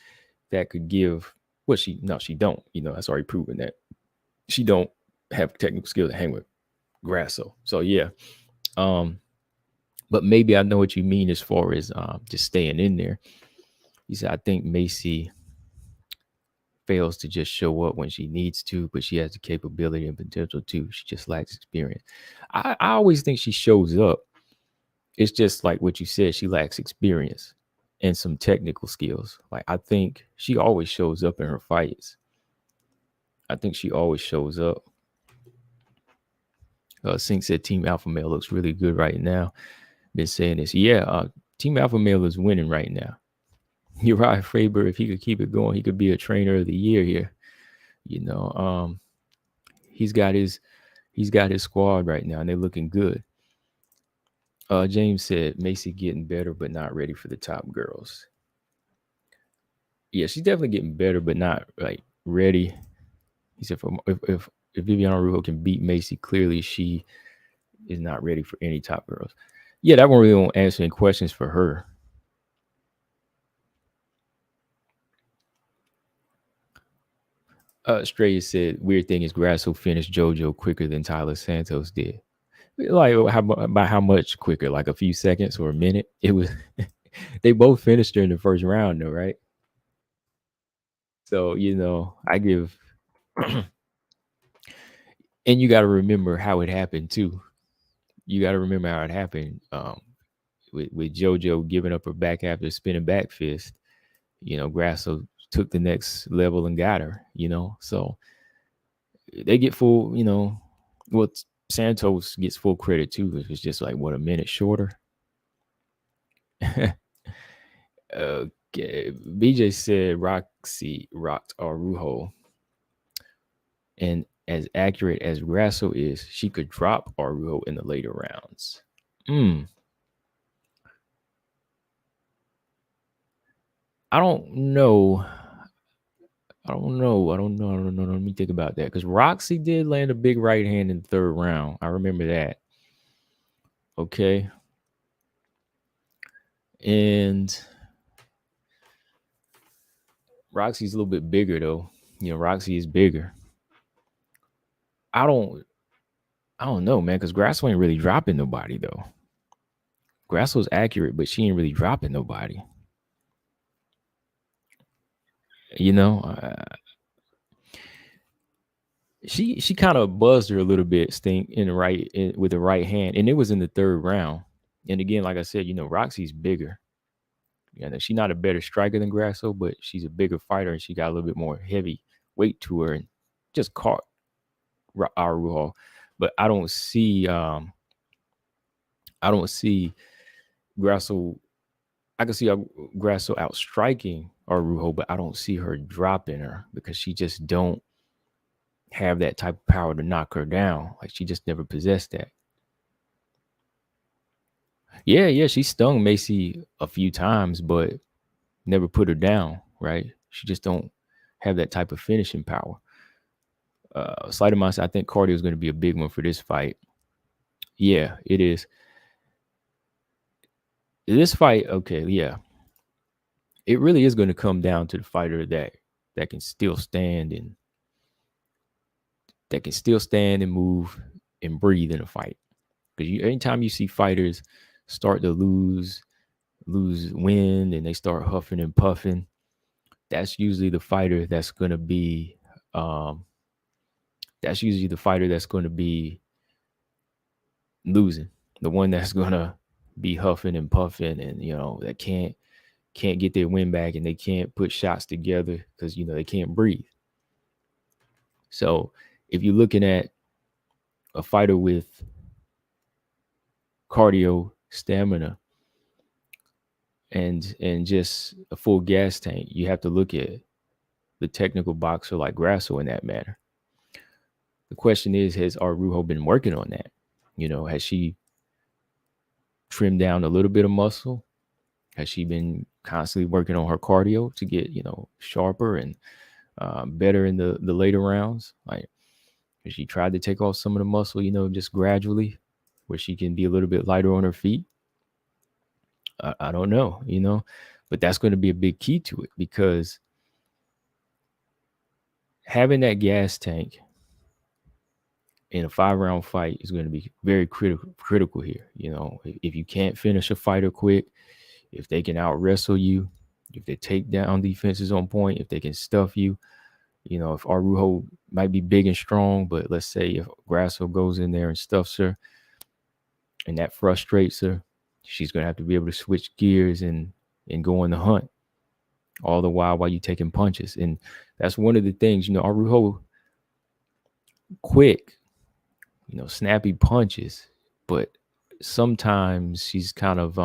that could give she don't. That's already proven that she don't have technical skills to hang with Grasso. So yeah. But maybe I know what you mean as far as just staying in there. He said, I think Macy fails to just show up when she needs to, but she has the capability and potential to. She just lacks experience. I always think she shows up. It's just like what you said, she lacks experience and some technical skills. Like, I think she always shows up in her fights. I think she always shows up. Sink said Team Alpha Male looks really good right now. Been saying this. Yeah, Team Alpha Male is winning right now. Uriah Faber, if he could keep it going, he could be a trainer of the year here. He's got his squad right now, and they're looking good. James said Macy getting better, but not ready for the top girls. Yeah, she's definitely getting better, but not like ready. He said, if Viviane Araujo can beat Macy, clearly she is not ready for any top girls. Yeah, that one really won't answer any questions for her. Straya said, weird thing is Grasso finished JoJo quicker than Tyler Santos did. Like by how much quicker? Like a few seconds or a minute? It was they both finished during the first round though, right? So, I give and you gotta remember how it happened too. You gotta remember how it happened. With JoJo giving up her back after spinning back fist, Grasso took the next level and got her, So they get full, what Santos gets full credit too. If it's just like what a minute shorter. Okay. BJ said Roxy rocked Araujo, and as accurate as Grasso is, she could drop Araujo in the later rounds. I don't know. I don't know. Let me think about that. Because Roxy did land a big right hand in the third round. I remember that. Okay. And Roxy's a little bit bigger though. Roxy is bigger. I don't know, man, because Grasso ain't really dropping nobody though. Grasso's accurate, but she ain't really dropping nobody. You know, she kind of buzzed her a little bit, Stink, with the right hand, and it was in the third round. And again, like I said, Roxy's bigger. She's not a better striker than Grasso, but she's a bigger fighter, and she got a little bit more heavy weight to her, and just caught Araujo. But I don't see Grasso. I can see Grasso outstriking Araujo, but I don't see her dropping her because she just don't have that type of power to knock her down. Like she just never possessed that. Yeah, she stung Macy a few times, but never put her down, right? She just don't have that type of finishing power. Slight amount, I think cardio is going to be a big one for this fight. Yeah, it is. This fight, okay, yeah. It really is going to come down to the fighter that can still stand and move and breathe in a fight. Because anytime you see fighters start to lose wind and they start huffing and puffing, that's usually the fighter that's going to be losing, the one that's going to be huffing and puffing, and that can't get their wind back, and they can't put shots together because they can't breathe. So if you're looking at a fighter with cardio, stamina, and just a full gas tank, you have to look at the technical boxer like Grasso in that manner. The question is, has Araujo been working on that? Has she trimmed down a little bit of muscle? Has she been constantly working on her cardio to get, sharper and better in the later rounds? Like, has she tried to take off some of the muscle, just gradually, where she can be a little bit lighter on her feet? I don't know, but that's going to be a big key to it, because having that gas tank in a 5-round fight is going to be very critical here. If you can't finish a fighter quick, if they can out wrestle you, if their takedown defense is on point, if they can stuff you, if Araujo might be big and strong, but let's say if Grasso goes in there and stuffs her and that frustrates her, she's going to have to be able to switch gears and go on the hunt all the while you taking punches. And that's one of the things, Araujo quick, snappy punches, but sometimes she's kind of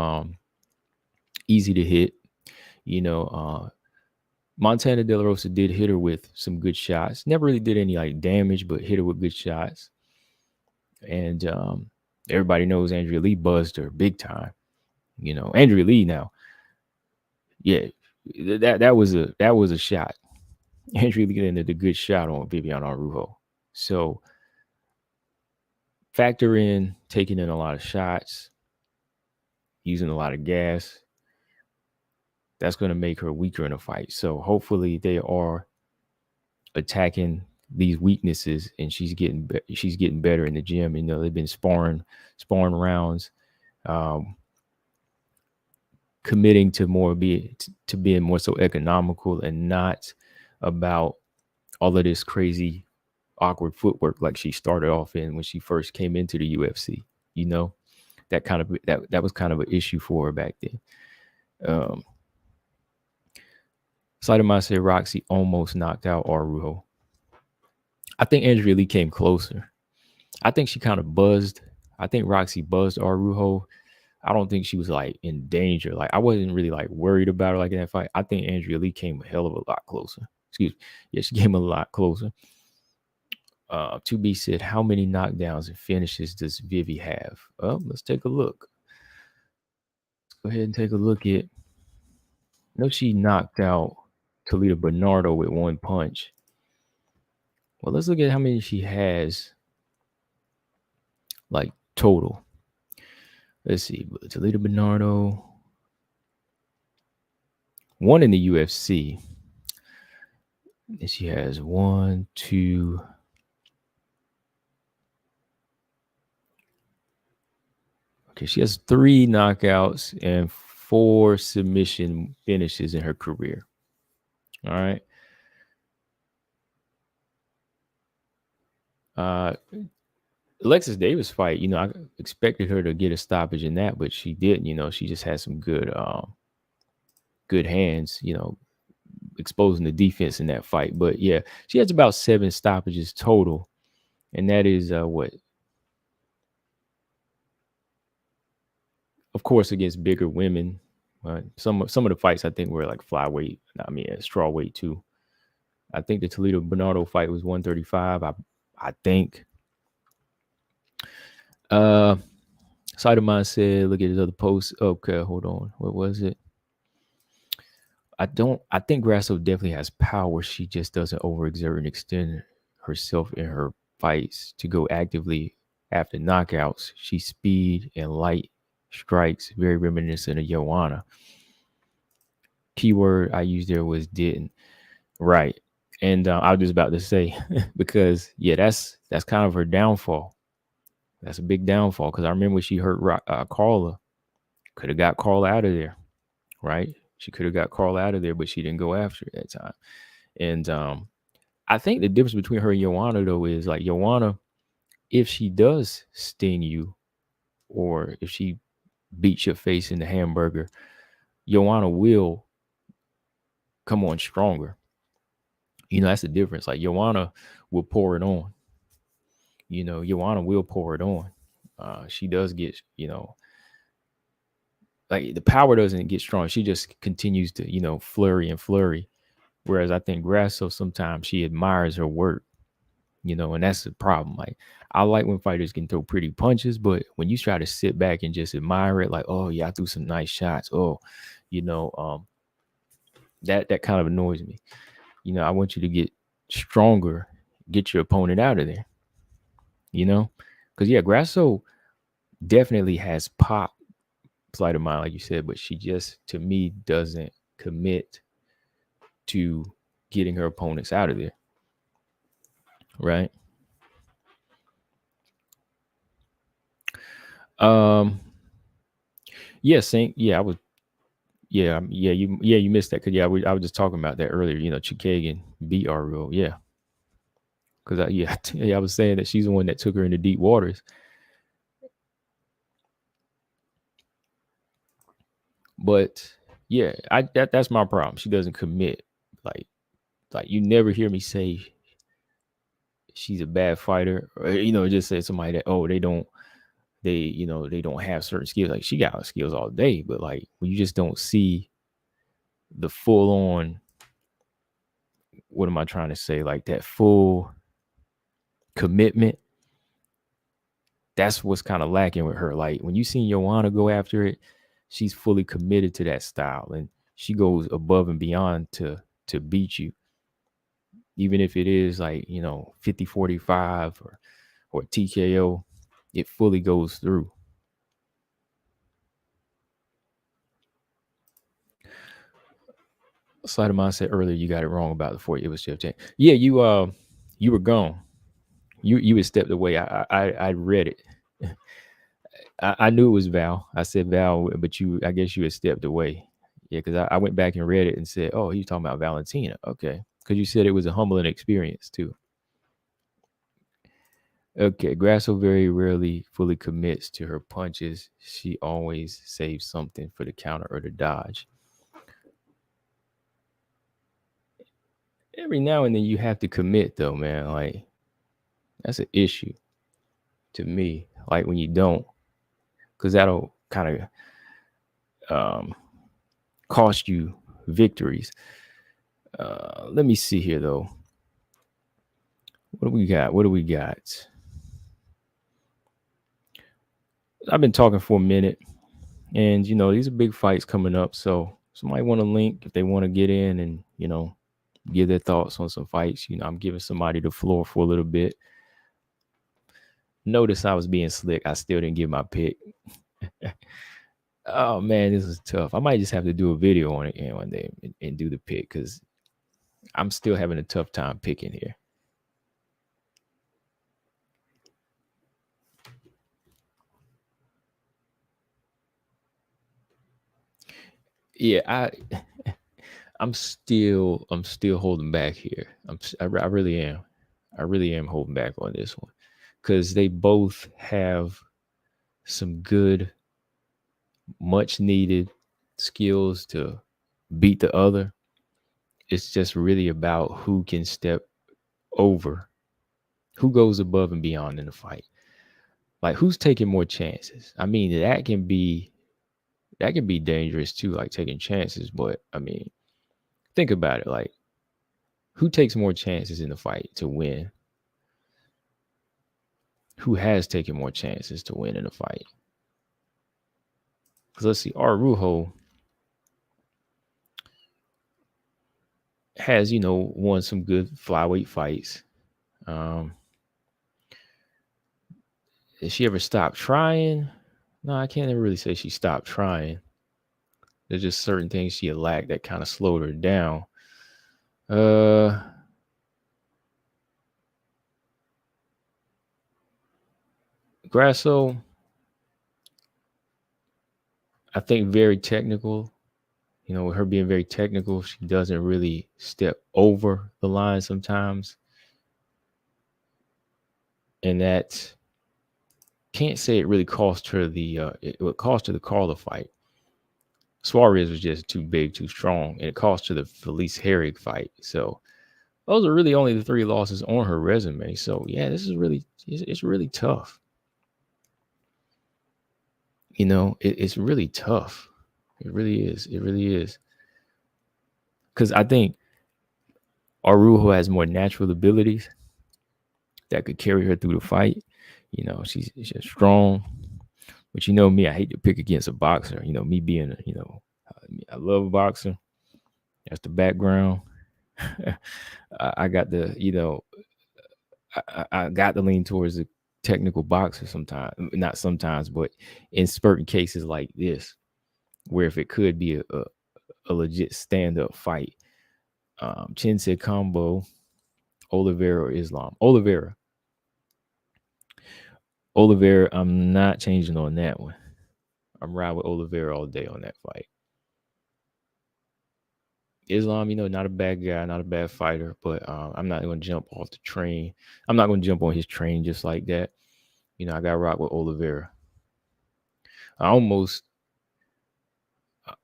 easy to hit. Montana De La Rosa did hit her with some good shots. Never really did any like damage, but hit her with good shots. And everybody knows Andrea Lee buzzed her big time. Andrea Lee now, yeah, that was a shot. Andrea Lee did a good shot on Viviane Araujo. So factor in taking in a lot of shots, using a lot of gas. That's going to make her weaker in a fight. So hopefully they are attacking these weaknesses, and she's getting better in the gym. You know, they've been sparring rounds, um, committing to to being more so economical and not about all of this crazy awkward footwork like she started off in when she first came into the UFC. You know, that was kind of an issue for her back then. Um, Saitama said Roxy almost knocked out Araujo. I think Andrea Lee came closer. I think she kind of buzzed. I think Roxy buzzed Araujo. I don't think she was like in danger. Like I wasn't really like worried about her like in that fight. I think Andrea Lee came a hell of a lot closer. Excuse me. Yeah, she came a lot closer. 2B said, how many knockdowns and finishes does Vivi have? Let's take a look. Let's go ahead and take a look at. I know she knocked out Toledo Bernardo with one punch. Well, let's look at how many she has, like total. Let's see. Toledo Bernardo, one in the UFC. And she has one, two. Okay, she has 3 knockouts and 4 submission finishes in her career. All right. Alexis Davis fight, you know, I expected her to get a stoppage in that, but she didn't. You know, she just had some good hands, you know, exposing the defense in that fight. But yeah, she has about 7 stoppages total, and that is what, of course, against bigger women. Some of the fights I think were like flyweight. I mean, strawweight too. I think the Toledo Bernardo fight was 135. I think. Side of mine said, look at his other post. Okay, hold on. What was it? I think Grasso definitely has power. She just doesn't overexert and extend herself in her fights to go actively after knockouts. She's speed and light strikes, very reminiscent of Joanna. Keyword I used there was didn't. Right. And I was just about to say, because yeah, that's kind of her downfall. That's a big downfall, because I remember when she hurt Carla, could have got Carla out of there, right? She could have got Carla out of there, but she didn't go after it that time. And I think the difference between her and Joanna, though, is like Joanna, if she does sting you or if she beats your face in the hamburger, Joanna will come on stronger. You know, that's the difference. Like Joanna will pour it on. You know, Joanna will pour it on. She does get, you know, like the power doesn't get strong. She just continues to, you know, flurry and flurry. Whereas I think Grasso, sometimes she admires her work, you know, and that's the problem. Like I like when fighters can throw pretty punches, but when you try to sit back and just admire it, like, oh yeah, I threw some nice shots. Oh, you know, that kind of annoys me. You know, I want you to get stronger, get your opponent out of there, you know? Because yeah, Grasso definitely has pop, sleight of mind, like you said, but she just, to me, doesn't commit to getting her opponents out of there. Right. Yeah, Saint. Yeah, I was. You missed that because I was just talking about that earlier. You know, Chikagan beat Araujo. Yeah, because I was saying that she's the one that took her into deep waters. But yeah, that's my problem. She doesn't commit. Like you never hear me say she's a bad fighter, or you know, just say somebody that they don't have certain skills. Like she got skills all day, but like when you just don't see the full on, what am I trying to say? Like that full commitment. That's what's kind of lacking with her. Like when you see Joanna go after it, she's fully committed to that style, and she goes above and beyond to beat you, even if it is like 50-45 or TKO. It fully goes through. Slight of mine said earlier you got it wrong about the 40. It was Jeff James. Yeah, you were gone. You had stepped away. I read it. I knew it was Val. I said Val, but I guess you had stepped away. Yeah, because I went back and read it and said, oh, he's talking about Valentina. Okay, because you said it was a humbling experience too. Okay, Grasso very rarely fully commits to her punches. She always saves something for the counter or the dodge. Every now and then you have to commit though, man. Like that's an issue to me. Like when you don't, because that'll kind of cost you victories. Let me see here though. What do we got? What do we got? I've been talking for a minute, and these are big fights coming up. So somebody want to link if they want to get in and give their thoughts on some fights. I'm giving somebody the floor for a little bit. Notice I was being slick. I still didn't give my pick. Oh man, this is tough. I might just have to do a video on it one day and do the pick because I'm still having a tough time picking here. Yeah, I'm still holding back here. I really am. I really am holding back on this one because they both have some good, much needed skills to beat the other. It's just really about who can step over, who goes above and beyond in the fight. Like who's taking more chances. I mean, that can be dangerous too, like taking chances. But I mean, think about it. Like who takes more chances in the fight to win? Who has taken more chances to win in a fight? Because let's see, Araujo has, won some good flyweight fights. Did she ever stop trying? No, I can't ever really say she stopped trying. There's just certain things she had lacked that kind of slowed her down. Grasso, I think very technical. With her being very technical, she doesn't really step over the line sometimes. And that can't say it really cost her it cost her the Carla fight. Suarez was just too big, too strong, and it cost her the Felice Herrig fight. So those are really only the 3 losses on her resume. So yeah, this is it's really tough. It's really tough. It really is. It really is. Because I think Araujo has more natural abilities that could carry her through the fight. She's strong. But me, I hate to pick against a boxer. Me being, I love a boxer. That's the background. I got the, I got to lean towards the technical boxer sometimes. Not sometimes, but in certain cases like this, where if it could be a legit stand-up fight. Chin said combo, Oliveira or Islam. Oliveira, I'm not changing on that one. I'm riding with Oliveira all day on that fight. Islam, not a bad guy, not a bad fighter, but I'm not going to jump off the train. I'm not going to jump on his train just like that. I got to rock with Oliveira. I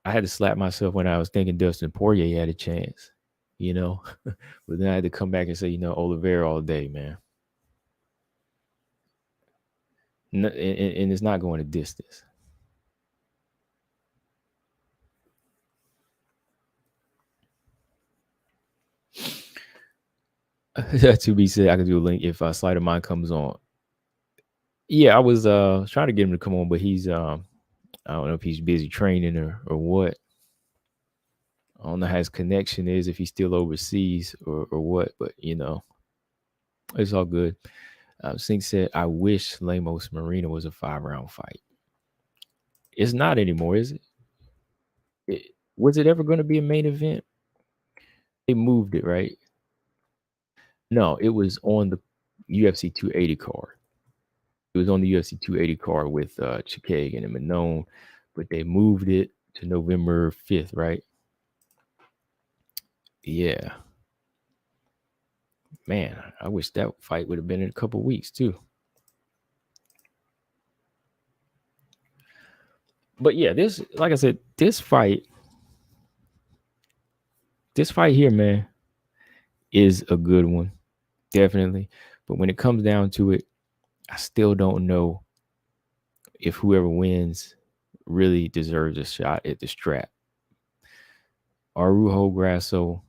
had to slap myself when I was thinking Dustin Poirier had a chance, but then I had to come back and say, Oliveira all day, man. And it's not going a distance. To be said, I can do a link if Slight of Mine comes on. Yeah, I was trying to get him to come on, but he's I don't know if he's busy training or what. I don't know how his connection is, if he's still overseas or what, but it's all good. Sink said, I wish Lemos Marina was a 5-round fight. It's not anymore, is it? Was it ever going to be a main event? They moved it, right? No, it was on the UFC 280 card. It was on the UFC 280 card with Chikagan and Manone, but they moved it to November 5th, right? Yeah. Man, I wish that fight would have been in a couple weeks too. But yeah, this, like I said, this fight here, man, is a good one, definitely. But when it comes down to it, I still don't know if whoever wins really deserves a shot at the strap. Araujo, Grasso,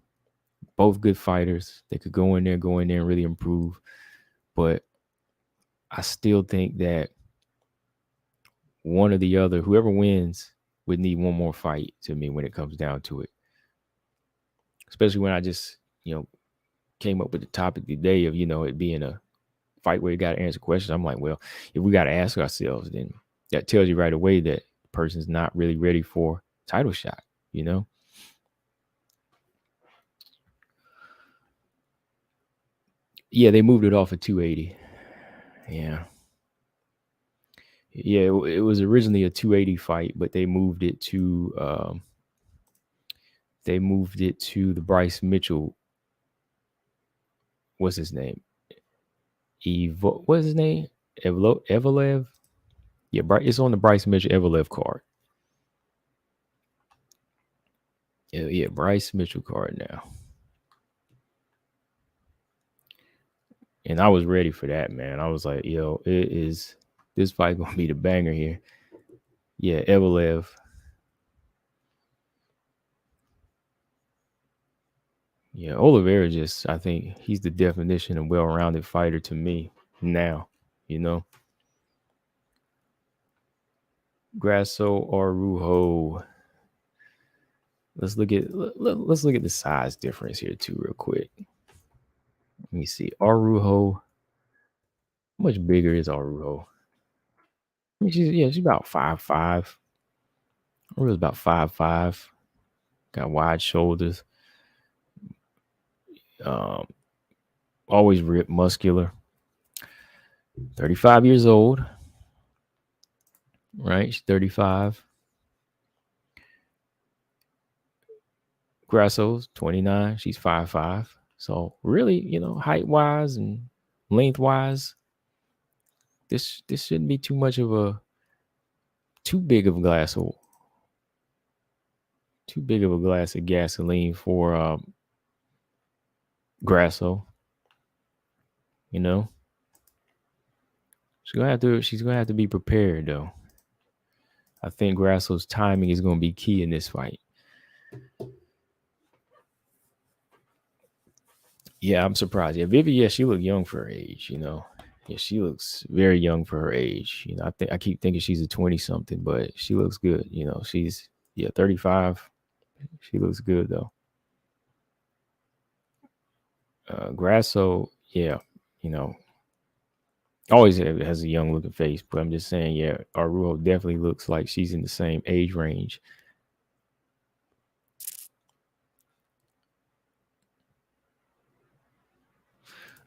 both good fighters. They could go in there and really improve. But I still think that one or the other, whoever wins, would need one more fight to me when it comes down to it. Especially when I just, came up with the topic today of, it being a fight where you got to answer questions. I'm like, well, if we got to ask ourselves, then that tells you right away that the person's not really ready for title shot, Yeah, they moved it off of 280. Yeah. Yeah, it was originally a 280 fight, but they moved it to the Bryce Mitchell. What's his name? What's his name? Evelev. Yeah, it's on the Bryce Mitchell Evelev card. Yeah, Bryce Mitchell card now. And I was ready for that, man. I was like, this fight gonna be the banger here. Yeah, Evelev. Yeah, Oliveira I think he's the definition of well-rounded fighter to me now, Grasso or Araujo. Let's look at the size difference here too, real quick. Let me see. Araujo. How much bigger is Araujo? I mean, she's about 5'5". Araujo's about 5'5". Got wide shoulders. Um, always ripped, muscular. 35 years old. Right? She's 35. Grasso's 29. She's 5'5". So really, height wise and length wise, this shouldn't be too big of a glass of gasoline for Grasso. She's gonna have to be prepared though. I think Grasso's timing is gonna be key in this fight. Yeah, I'm surprised. Yeah, Vivi, she looked young for her age, Yeah, she looks very young for her age. I keep thinking she's a 20 something, but she looks good. She's 35. She looks good though. Grasso, yeah, always has a young looking face, but I'm just saying, yeah, Araujo definitely looks like she's in the same age range.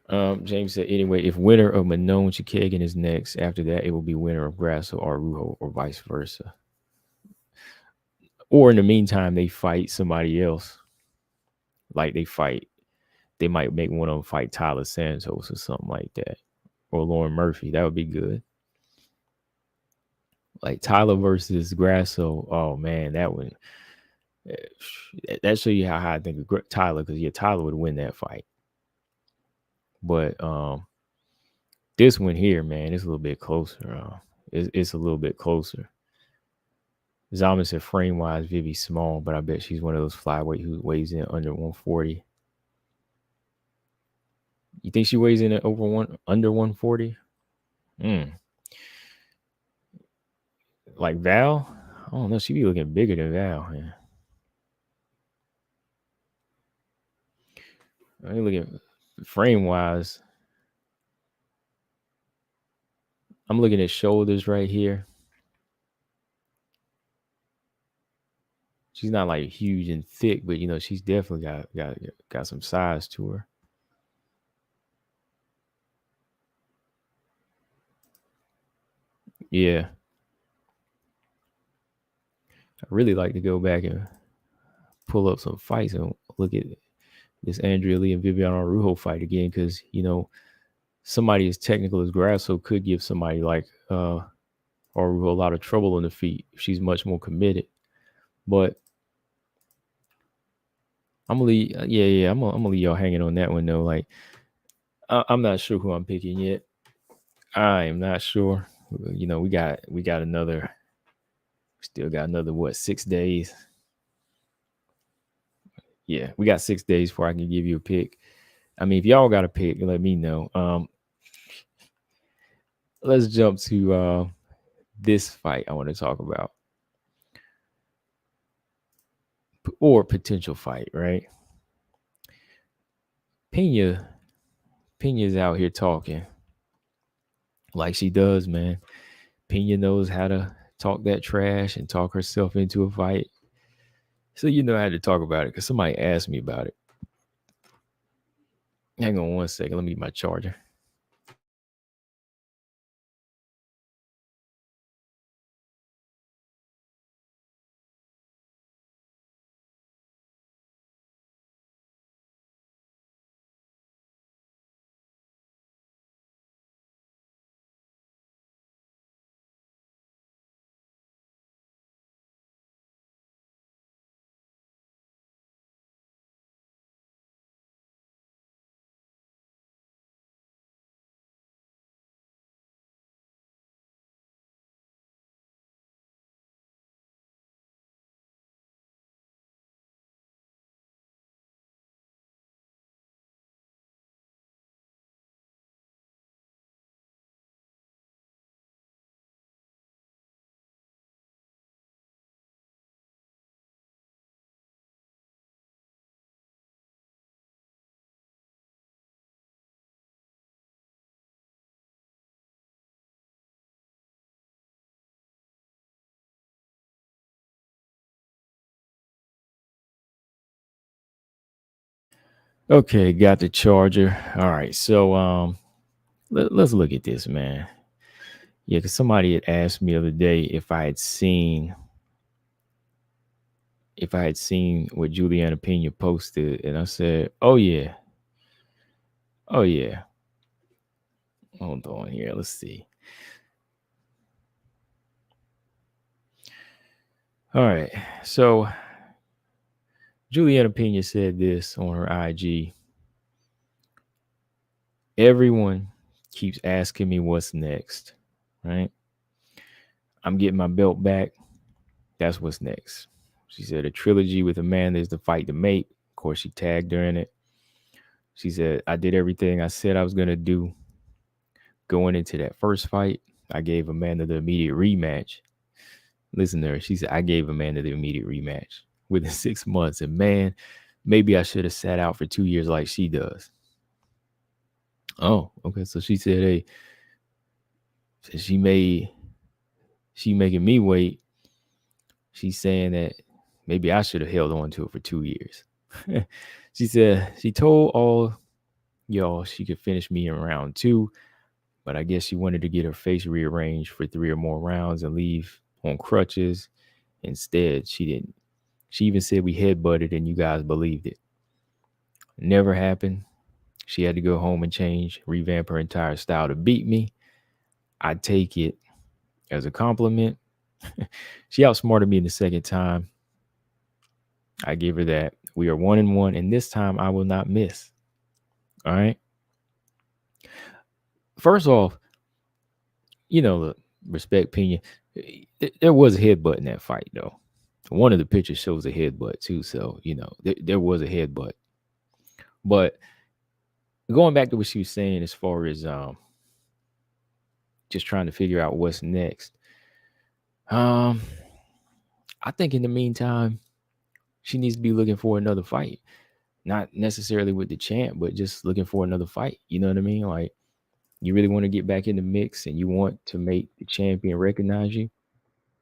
James said, anyway, if winner of Manone Chikagan is next, after that, it will be winner of Grasso or Araujo or vice versa. Or in the meantime, they fight somebody else. Like they might make one of them fight Tyler Santos or something like that. Or Lauren Murphy. That would be good. Like Tyler versus Grasso. Oh man, that one. That show you how I think of Tyler, because Tyler would win that fight. But this one here, man, it's a little bit closer. It's a little bit closer. Zaman said frame wise, Vivi small, but I bet she's one of those flyweight who weighs in under 140. You think she weighs in at under 140? Like Val? I don't know. She be looking bigger than Val. Man. I mean, look at frame wise. I'm looking at shoulders right here. she's not like huge and thick, but she's definitely got some size to her. Yeah, I really like to go back and pull up some fights and look at this Andrea Lee and Vivian Araujo fight again, because somebody as technical as Grasso could give somebody like Araujo a lot of trouble on the feet if she's much more committed. But I'm gonna leave, yeah, I'm gonna leave y'all hanging on that one though. Like, I'm not sure who I'm picking yet. I am not sure. We got another. Still got another what, 6 days? Yeah, we got 6 days before I can give you a pick. I mean, if y'all got a pick, let me know. Let's jump to this fight I want to talk about, or potential fight, right? Pena, Pena's out here talking like she does, man. Pena knows how to talk that trash and talk herself into a fight. So I had to talk about it because somebody asked me about it. Hang on one second. Let me get my charger. Okay, got the charger. All right, so let's look at this, man. Yeah, because somebody had asked me the other day if I had seen what Juliana Pena posted, and I said, "Oh yeah, oh yeah." Hold on here. Let's see. All right, so Juliana Pena said this on her IG. Everyone keeps asking me what's next, right? I'm getting my belt back. That's what's next. She said a trilogy with Amanda is the fight to make. Of course, she tagged her in it. She said, I did everything I said I was going to do going into that first fight. I gave Amanda the immediate rematch. Listen to her. She said, I gave Amanda the immediate rematch within 6 months. And man, maybe I should have sat out for 2 years like she does. Oh, okay. So she said, hey, she making me wait. She's saying that maybe I should have held on to it for 2 years. She said she told all y'all she could finish me in round 2, but I guess she wanted to get her face rearranged for 3 or more rounds and leave on crutches. Instead, she didn't. She even said we headbutted and you guys believed it. Never happened. She had to go home and change, revamp her entire style to beat me. I take it as a compliment. She outsmarted me in the second time. I give her that. We are 1-1, and this time I will not miss. All right. First off, look, respect Pena. There was a headbutt in that fight, though. One of the pictures shows a headbutt too, so there was a headbutt. But going back to what she was saying, as far as just trying to figure out what's next, I think in the meantime, she needs to be looking for another fight. Not necessarily with the champ, but just looking for another fight. You know what I mean? Like, you really want to get back in the mix and you want to make the champion recognize you.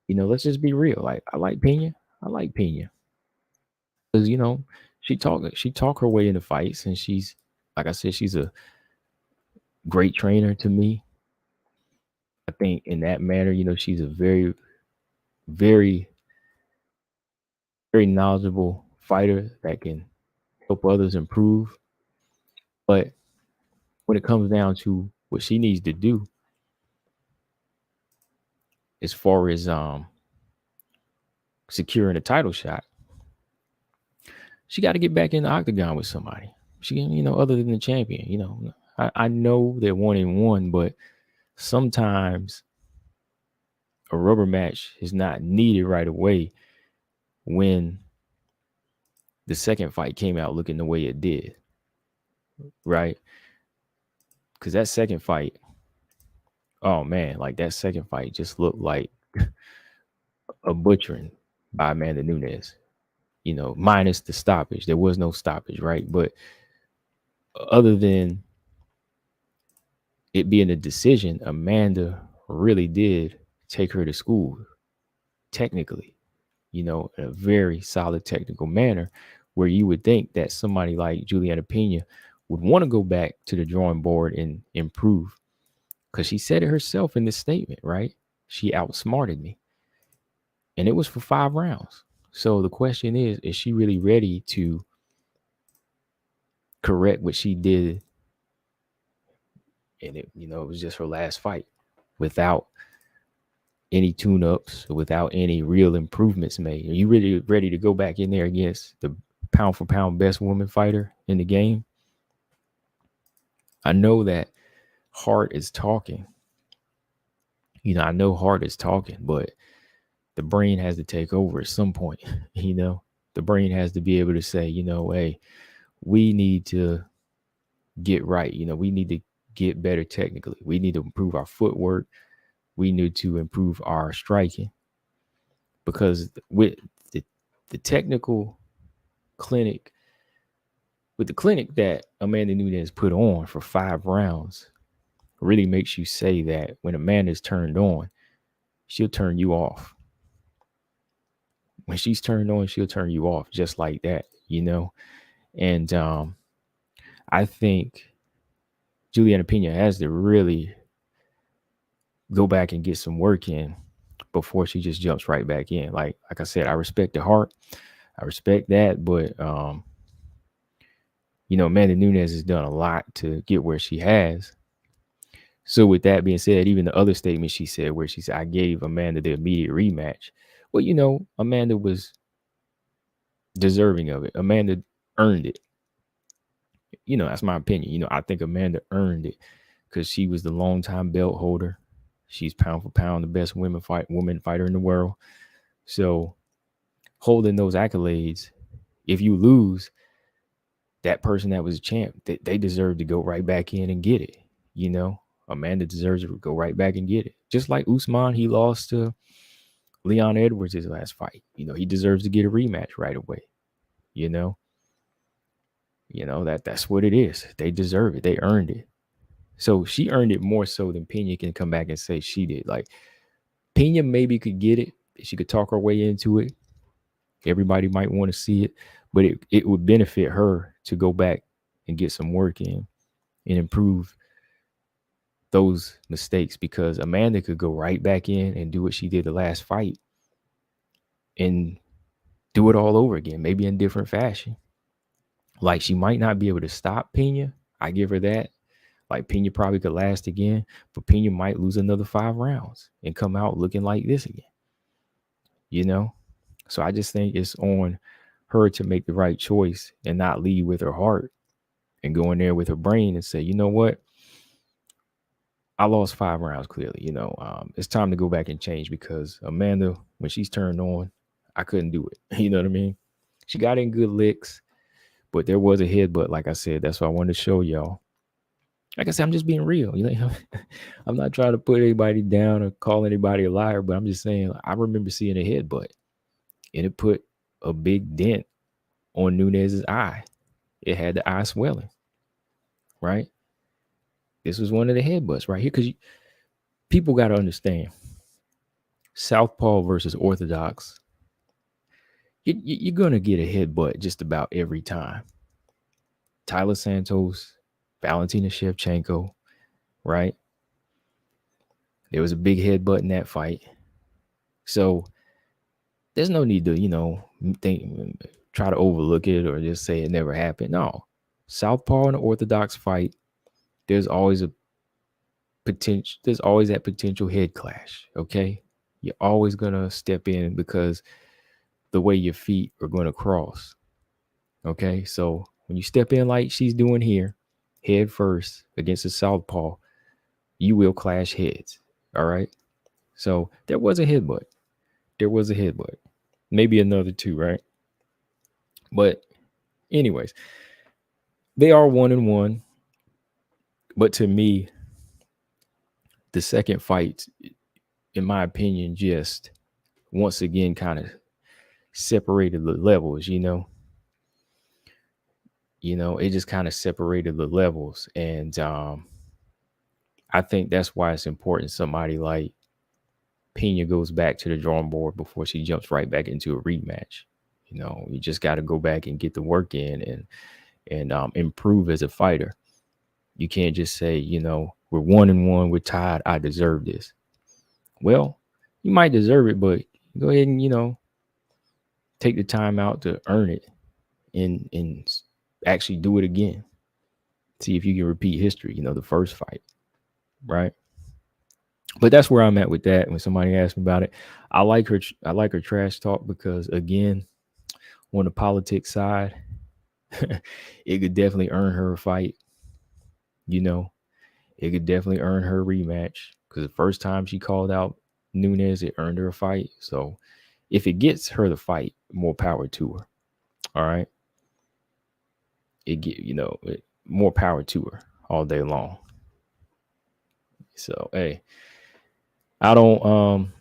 Let's just be real. Like, I like Pena. I like Pena. because she talk her way into fights, and she's, like I said, she's a great trainer to me. I think in that manner, she's a very, very, very knowledgeable fighter that can help others improve. But when it comes down to what she needs to do, as far as securing a title shot, she got to get back in the octagon with somebody. She, other than the champion. I know they're 1-1, but sometimes a rubber match is not needed right away when the second fight came out looking the way it did, right? Because that second fight, oh man, like that second fight just looked like a butchering by Amanda Nunes, minus the stoppage. There was no stoppage, right? But other than it being a decision, Amanda really did take her to school, technically, in a very solid technical manner, where you would think that somebody like Juliana Pena would want to go back to the drawing board and improve. Because she said it herself in this statement, right? She outsmarted me. And it was for 5 rounds. So the question is she really ready to correct what she did? And it was just her last fight without any tune-ups, without any real improvements made. Are you really ready to go back in there against the pound for pound best woman fighter in the game? I know that heart is talking. I know heart is talking, but the brain has to take over at some point. The brain has to be able to say, hey, we need to get right. We need to get better technically. We need to improve our footwork. We need to improve our striking, because with the technical clinic, with the clinic that Amanda Nunes put on for 5 rounds, really makes you say that when Amanda's turned on, she'll turn you off. When she's turned on, she'll turn you off just like that, And I think Juliana Pena has to really go back and get some work in before she just jumps right back in. Like I said, I respect the heart. I respect that. But, Amanda Nunes has done a lot to get where she has. So with that being said, even the other statement she said, where she said, I gave Amanda the immediate rematch. Well, Amanda was deserving of it. Amanda earned it. That's my opinion. I think Amanda earned it because she was the longtime belt holder. She's pound for pound the best woman fighter in the world. So holding those accolades, if you lose, that person that was a champ, they deserve to go right back in and get it. Amanda deserves to go right back and get it. Just like Usman, he lost to Leon Edwards his last fight. He deserves to get a rematch right away. That's what it is. They deserve it. They earned it. So she earned it more so than Pena can come back and say she did. Like Pena maybe could get it. She could talk her way into it. Everybody might want to see it, but it would benefit her to go back and get some work in and improve those mistakes, because Amanda could go right back in and do what she did the last fight and do it all over again, maybe in different fashion. Like she might not be able to stop Pena. I give her that. Like Pena probably could last again, but Pena might lose another 5 rounds and come out looking like this again. So I just think it's on her to make the right choice and not lead with her heart and go in there with her brain and say, you know what? I lost 5 rounds clearly. It's time to go back and change, because Amanda, when she's turned on, I couldn't do it. You know what I mean? She got in good licks, but there was a headbutt. Like I said, that's what I wanted to show y'all. Like I said, I'm just being real. I'm not trying to put anybody down or call anybody a liar, but I'm just saying I remember seeing a headbutt, and it put a big dent on Nunes's eye. It had the eye swelling, right? This was one of the headbutts right here, because people got to understand, Southpaw versus Orthodox, you're gonna get a headbutt just about every time. Tyler Santos, Valentina Shevchenko, right? There was a big headbutt in that fight. So there's no need to, try to overlook it or just say it never happened. No. Southpaw in an orthodox fight, there's always that potential head clash. Okay. You're always gonna step in because the way your feet are gonna cross. Okay. So when you step in like she's doing here, head first against a southpaw, you will clash heads. All right. So there was a headbutt. There was a headbutt. Maybe another two, right? But anyways, they are 1-1. But to me, the second fight, in my opinion, just once again kind of separated the levels, it just kind of separated the levels. And I think that's why it's important somebody like Pena goes back to the drawing board before she jumps right back into a rematch. You just got to go back and get the work in and improve as a fighter. You can't just say, we're 1-1, we're tied, I deserve this. Well, you might deserve it, but go ahead and, take the time out to earn it and actually do it again. See if you can repeat history, the first fight, right? But that's where I'm at with that. When somebody asks me about it, I like her trash talk because, again, on the politics side, it could definitely earn her a fight. It could definitely earn her a rematch because the first time she called out Nunes, it earned her a fight. So if it gets her the fight, more power to her. All right. More power to her all day long. So, hey, I don't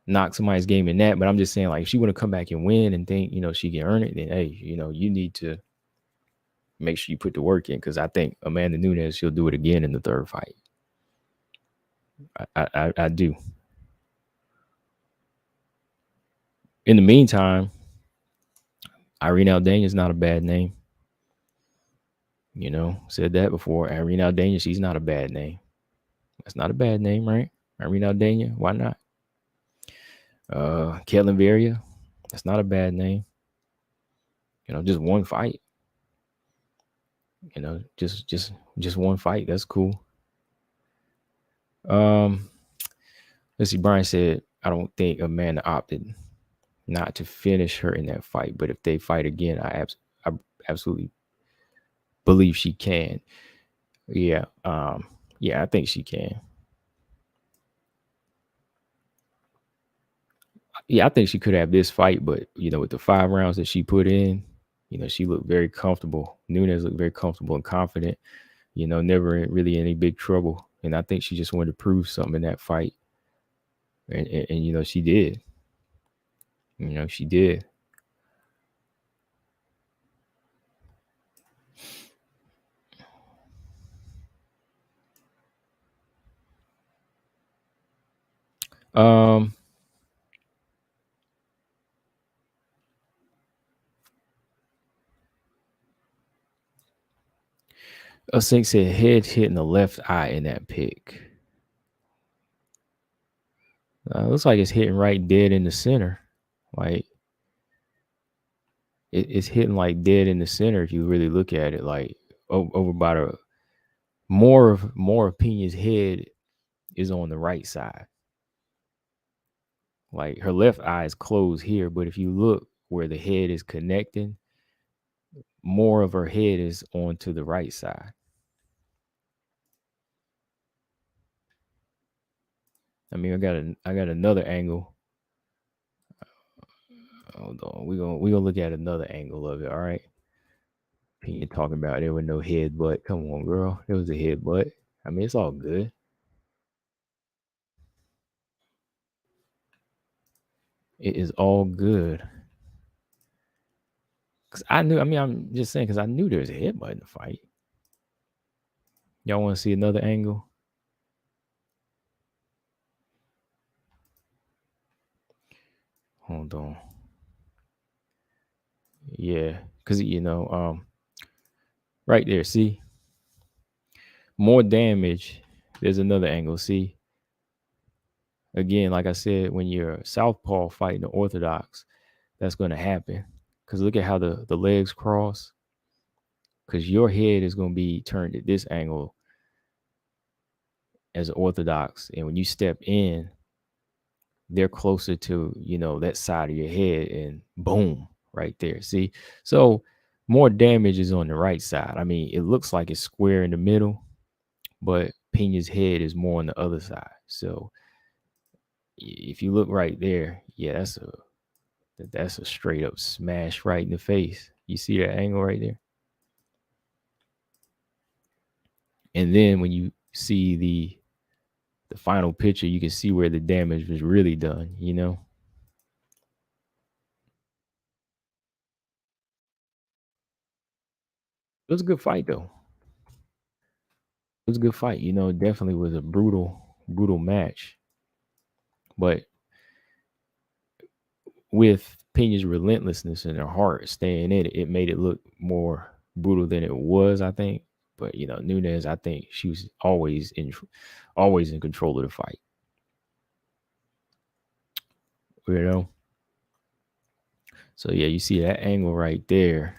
knock somebody's game in that, but I'm just saying, like, if she want to come back and win and think, she can earn it, then hey, you need to make sure you put the work in, because I think Amanda Nunes, she'll do it again in the third fight. I do. In the meantime, Irene Aldana is not a bad name. Said that before. Irene Aldana, she's not a bad name. That's not a bad name, right? Irene Aldana, why not? Caitlin Veria, that's not a bad name. Just one fight. Just one fight. That's cool. Let's see. Brian said, I don't think Amanda opted not to finish her in that fight, but if they fight again, I absolutely believe she can. Yeah. Yeah, I think she can. Yeah, I think she could have this fight, but with the 5 rounds that she put in, she looked very comfortable. Nunes looked very comfortable and confident. Never really any big trouble. And I think she just wanted to prove something in that fight. And she did. She did. Sink said head hitting the left eye in that pick. Looks like it's hitting right dead in the center. Like it's hitting like dead in the center if you really look at it. Like over by the more of Pena's head is on the right side. Like her left eye is closed here, but if you look where the head is connecting, more of her head is onto the right side. I mean, I got another angle. Hold on, we gonna look at another angle of it. All right. Pena talking about there was no headbutt. Come on, girl, there was a headbutt. I mean, it's all good. It is all good. Cause I knew. I mean, I'm just saying because I knew there was a headbutt in the fight. Y'all want to see another angle? Hold on. Yeah, because right there. See, more damage. There's another angle. See, again, like I said, when you're southpaw fighting the orthodox, that's going to happen. Because look at how the legs cross. Because your head is going to be turned at this angle as orthodox, and when you step in, they're closer to that side of your head, and boom, right there. See, so more damage is on the right side. I mean, it looks like it's square in the middle, but Pena's head is more on the other side. So if you look right there, yeah, that's a straight up smash right in the face. You see that angle right there? And then when you see the final picture, you can see where the damage was really done. It was a good fight though. It was a good fight. It definitely was a brutal match. But with Pena's relentlessness and her heart staying in it, it made it look more brutal than it was, I think. But Nunes, I think she was always in control of the fight. You know. So yeah, you see that angle right there,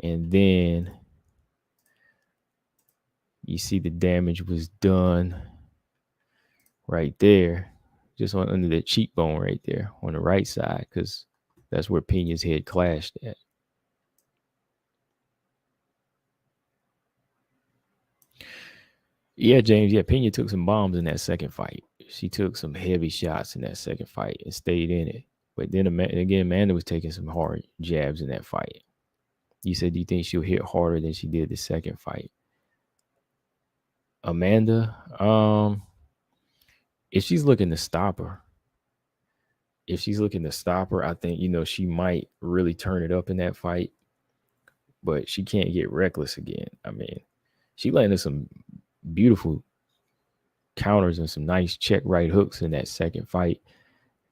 and then you see the damage was done right there, just on under the cheekbone right there on the right side, because that's where Pena's head clashed at. Yeah, James. Yeah, Pena took some bombs in that second fight. She took some heavy shots in that second fight and stayed in it. But then again, Amanda was taking some hard jabs in that fight. You said, do you think she'll hit harder than she did the second fight? Amanda, if she's looking to stop her, I think she might really turn it up in that fight. But she can't get reckless again. I mean, she landed some beautiful counters and some nice check right hooks in that second fight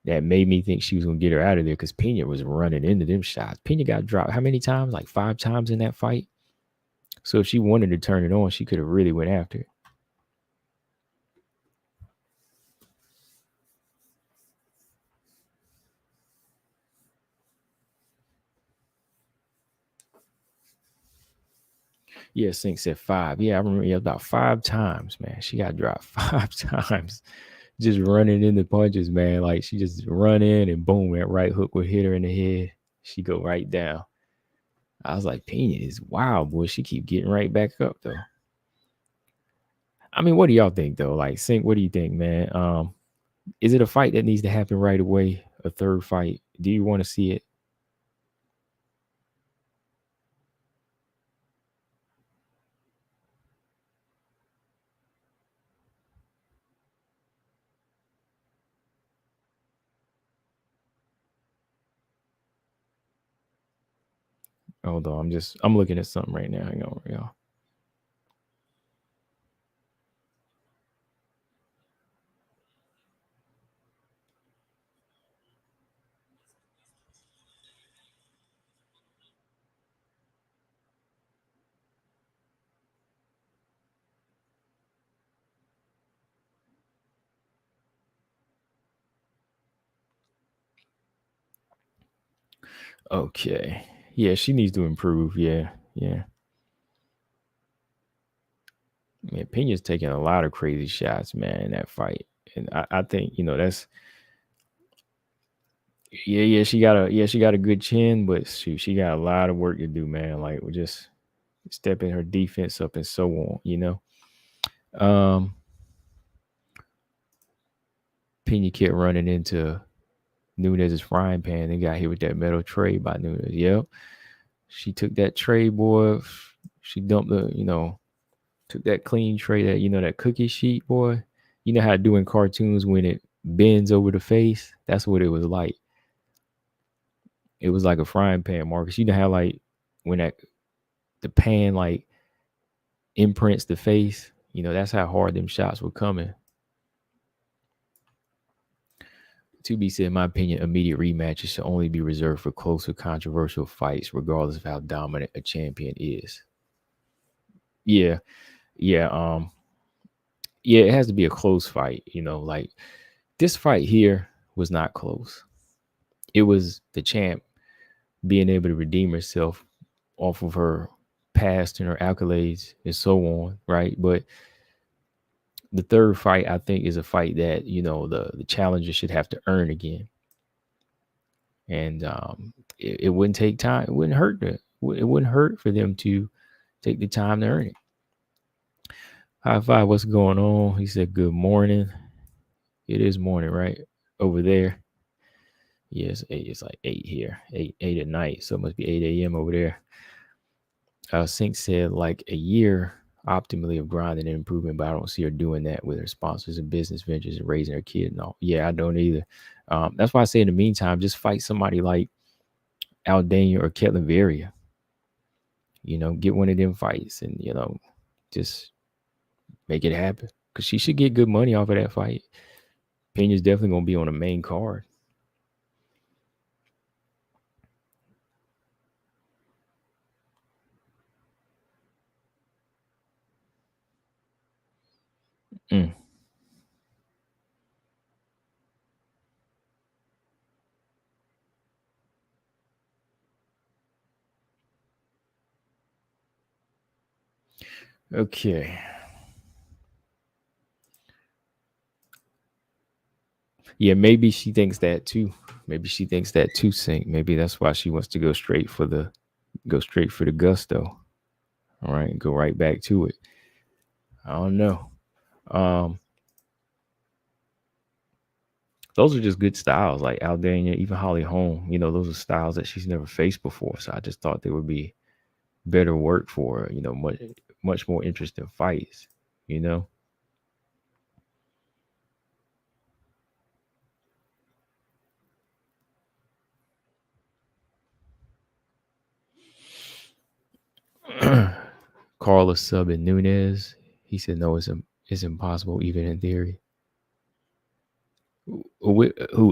that made me think she was going to get her out of there, because Pena was running into them shots. Pena got dropped how many times? Like 5 times in that fight. So if she wanted to turn it on, she could have really went after it. Yeah, Sink said 5. Yeah, I remember. Yeah, about 5 times, man. She got dropped 5 times just running into punches, man. Like she just run in and boom, that right hook would hit her in the head. She go right down. I was like, Pena is wild, boy. She keep getting right back up though. I mean, what do y'all think though? Like, Sink, what do you think, man? Is it a fight that needs to happen right away? A third fight? Do you want to see it? Hold on, I'm looking at something right now. Hang on, y'all. Okay. Yeah, she needs to improve. Yeah, yeah. Man, Pena's taking a lot of crazy shots, man, in that fight. And I think, that's yeah, she got a good chin, but shoot, she got a lot of work to do, man. Like we're just stepping her defense up and so on. Um Pena kept running into Nunes' frying pan and got hit with that metal tray by Nunes. Yep. She took that tray, boy. She dumped took that clean tray, that cookie sheet, boy. You know how to do in cartoons when it bends over the face? That's what it was like. It was like a frying pan, Marcus. You know how like when the pan like imprints the face, that's how hard them shots were coming To be said, in my opinion, immediate rematches should only be reserved for closer, controversial fights, regardless of how dominant a champion is. Yeah, yeah, yeah. It has to be a close fight. Like this fight here was not close. It was the champ being able to redeem herself off of her past and her accolades and so on, right? But the third fight, I think, is a fight that the challenger should have to earn again, and it wouldn't take time. It wouldn't hurt. It wouldn't hurt for them to take the time to earn it. High five. What's going on? He said, "Good morning." It is morning, right over there. Yes, it's like 8 here, 8 at night, so it must be 8 a.m. over there. Sink said like a year optimally of grinding and improvement, but I don't see her doing that with her sponsors and business ventures and raising her kid and all. Yeah, I don't either. That's why I say in the meantime, just fight somebody like Aldana or Ketlin Veria. Get one of them fights and just make it happen because she should get good money off of that fight. Pena's definitely gonna be on the main card. Mm. Okay. Yeah, maybe she thinks that too. Maybe she thinks that too, Sink. Maybe that's why she wants to go straight for the gusto. All right, go right back to it. I don't know. Um, those are just good styles, like Aldana, even Holly Holm. Those are styles that she's never faced before. So I just thought they would be better work for her. Much more interesting fights. You know. Carlos Sub and Nunes. He said no, it's impossible even in theory. Who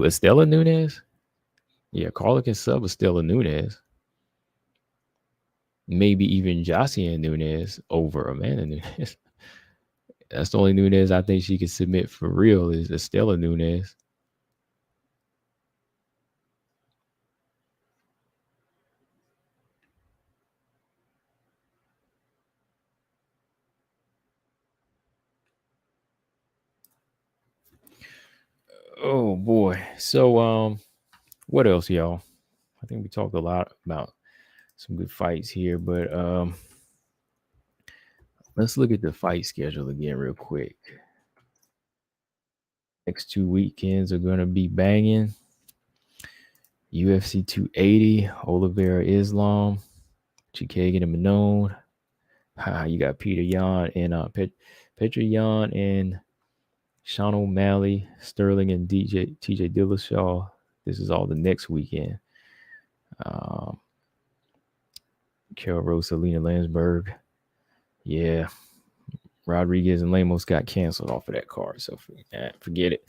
Estela Nunes? Yeah, Carla can sub Estela Nunes. Maybe even Josiane Nunes over Amanda Nunes. That's the only Nunes I think she could submit for real is Estela Nunes. Oh boy. So what else, y'all? I think we talked a lot about some good fights here, but let's look at the fight schedule again real quick. Next 2 weekends are gonna be banging. UFC 280, Oliveira Islam, Chikagan and Manone. You got Peter Yan and Petra Yan and Sean O'Malley, Sterling and TJ Dillashaw. This is all the next weekend. Carol Rose, Selena Landsberg. Yeah. Rodriguez and Lemos got canceled off of that card. So forget it.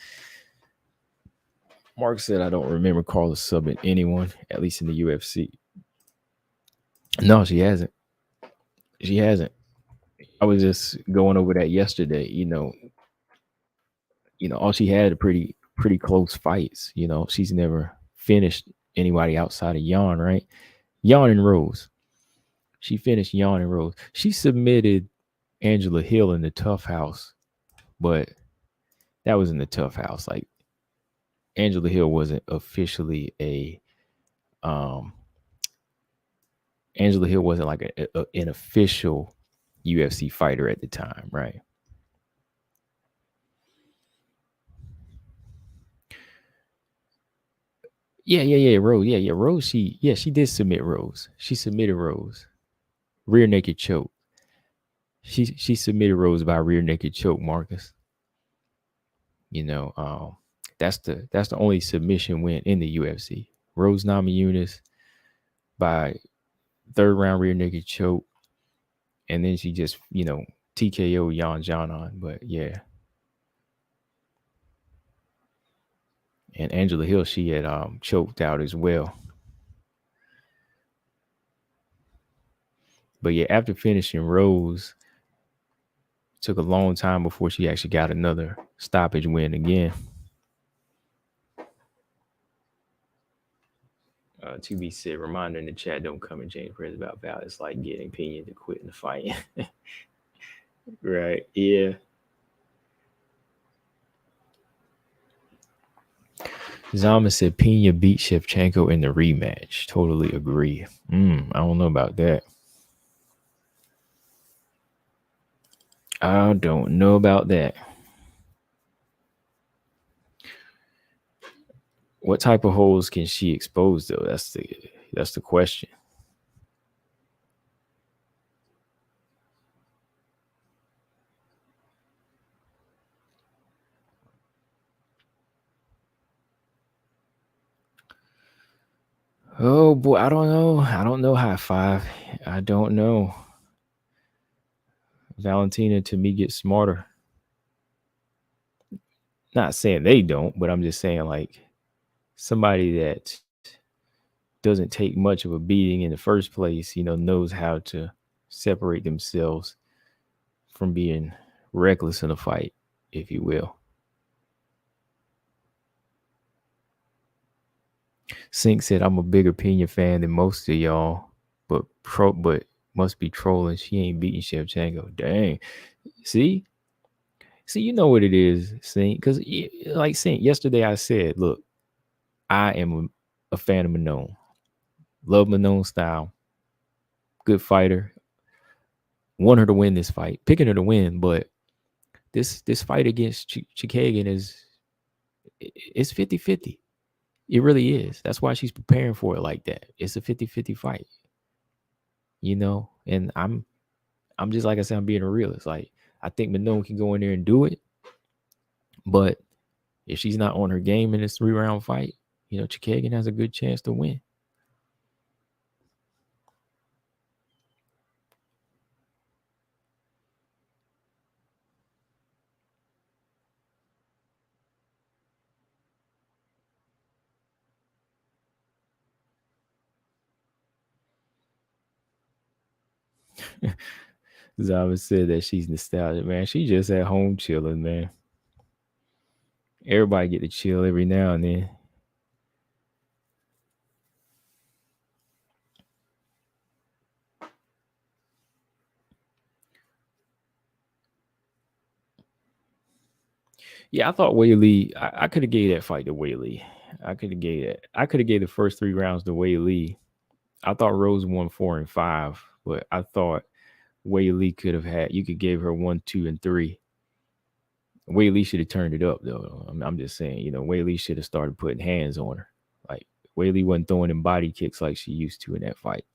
Mark said, I don't remember Carla subbing anyone, at least in the UFC. No, she hasn't. She hasn't. I was just going over that yesterday. All she had are pretty close fights. She's never finished anybody outside of Yan, right? Yan and Rose. She finished Yan and Rose. She submitted Angela Hill in the Tough House, but that was in the Tough House. Like Angela Hill wasn't officially a Angela Hill wasn't like an official UFC fighter at the time, right? Yeah. Rose, yeah. Rose, she did submit Rose. She submitted Rose. Rear naked choke. She submitted Rose by rear naked choke, Marcus. You know, that's the only submission win in the UFC. Rose Namajunas by third round rear naked choke, and then she just TKO Jan Janon. But yeah, And Angela Hill, she had choked out as well. But yeah, after finishing Rose, it took a long time before she actually got another stoppage win again. To be said, reminder in the chat, don't come in James prayers about Val. It's like getting Pena to quit in the fight. Right. Yeah. Zama said Pena beat Shevchenko in the rematch. Totally agree. I don't know about that. I don't know about that. What type of holes can she expose though? That's the question. Oh boy, I don't know. I don't know. High five. I don't know. Valentina to me gets smarter. Not saying they don't, but I'm just saying like somebody that doesn't take much of a beating in the first place, knows how to separate themselves from being reckless in a fight, if you will. Sink said, I'm a bigger Pena fan than most of y'all, but must be trolling. She ain't beating Shevchenko. Dang. See, you know what it is, Sink. Because like Sink, yesterday I said, look, I am a fan of Manon. Love Manon's style. Good fighter. Want her to win this fight. Picking her to win, but this fight against Chikagan it's 50-50. It really is. That's why she's preparing for it like that. It's a 50-50 fight. And I'm just like I said, I'm being a realist. Like I think Manon can go in there and do it, but if she's not on her game in this 3-round fight, Chikagan has a good chance to win. Zava said that she's nostalgic, man. She just at home chilling, man. Everybody get to chill every now and then. Yeah, I thought Wei I could have gave that fight to Wei. I could have gave that. I could have gave the first 3 rounds to Wei. I thought Rose won 4 and 5, but I thought Wei could have had. You could give her 1, 2, and 3. Wei should have turned it up though. I'm just saying, Wei should have started putting hands on her. Like Wei wasn't throwing in body kicks like she used to in that fight.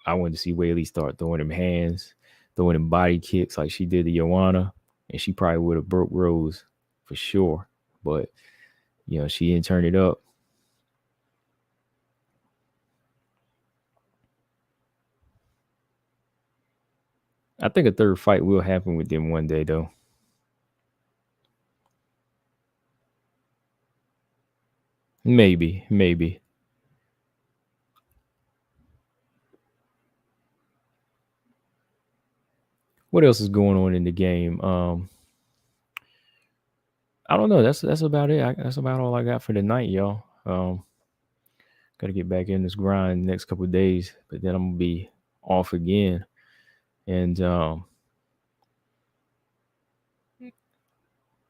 I wanted to see Wei start throwing him hands, throwing him body kicks like she did to Joanna, and she probably would have broke Rose for sure. But she didn't turn it up. I think a third fight will happen with them one day, though. Maybe. What else is going on in the game? I don't know. That's about it. That's about all I got for tonight, y'all. Got to get back in this grind next couple of days, but then I'm gonna be off again. And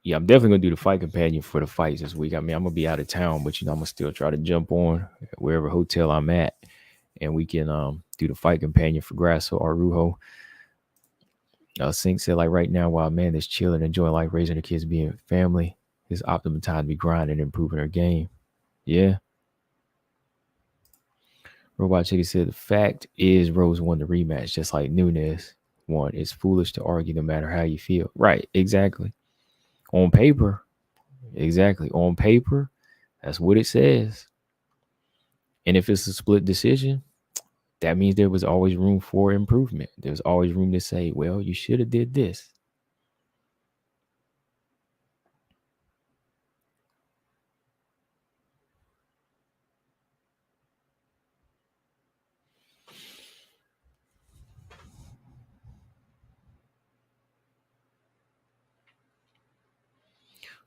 yeah, I'm definitely gonna do the fight companion for the fights this week. I mean, I'm gonna be out of town, but I'm gonna still try to jump on wherever hotel I'm at, and we can do the fight companion for Grasso or Araujo. Sink said, like right now, while man is chilling, enjoying life, raising the kids, being family, it's optimum time to be grinding and improving her game. Yeah. Robot Chicken said, the fact is Rose won the rematch, just like Nunes won. It's foolish to argue no matter how you feel. Right. Exactly. On paper. Exactly. On paper, that's what it says. And if it's a split decision, that means there was always room for improvement. There's always room to say, well, you should have did this.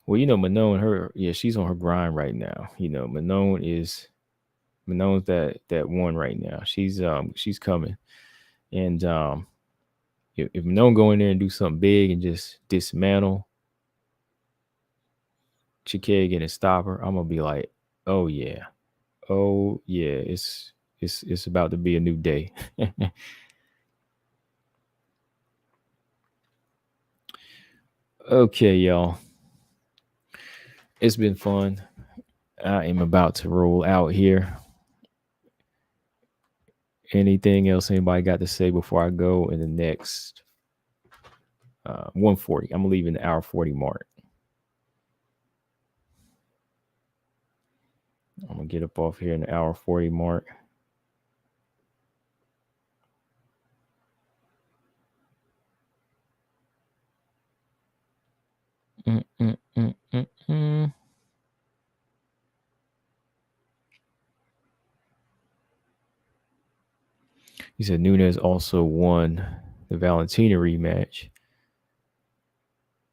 Well, Manon, she's on her grind right now. Manon's that one right now. She's coming. And if Manon go in there and do something big and just dismantle Chikagan and stop her, I'm gonna be like, oh yeah. Oh yeah, it's about to be a new day. Okay, y'all. It's been fun. I am about to roll out here. Anything else anybody got to say before I go in the next 140? I'm leaving the hour 40 mark. I'm gonna get up off here in the hour 40 mark. He said Nunes also won the Valentina rematch.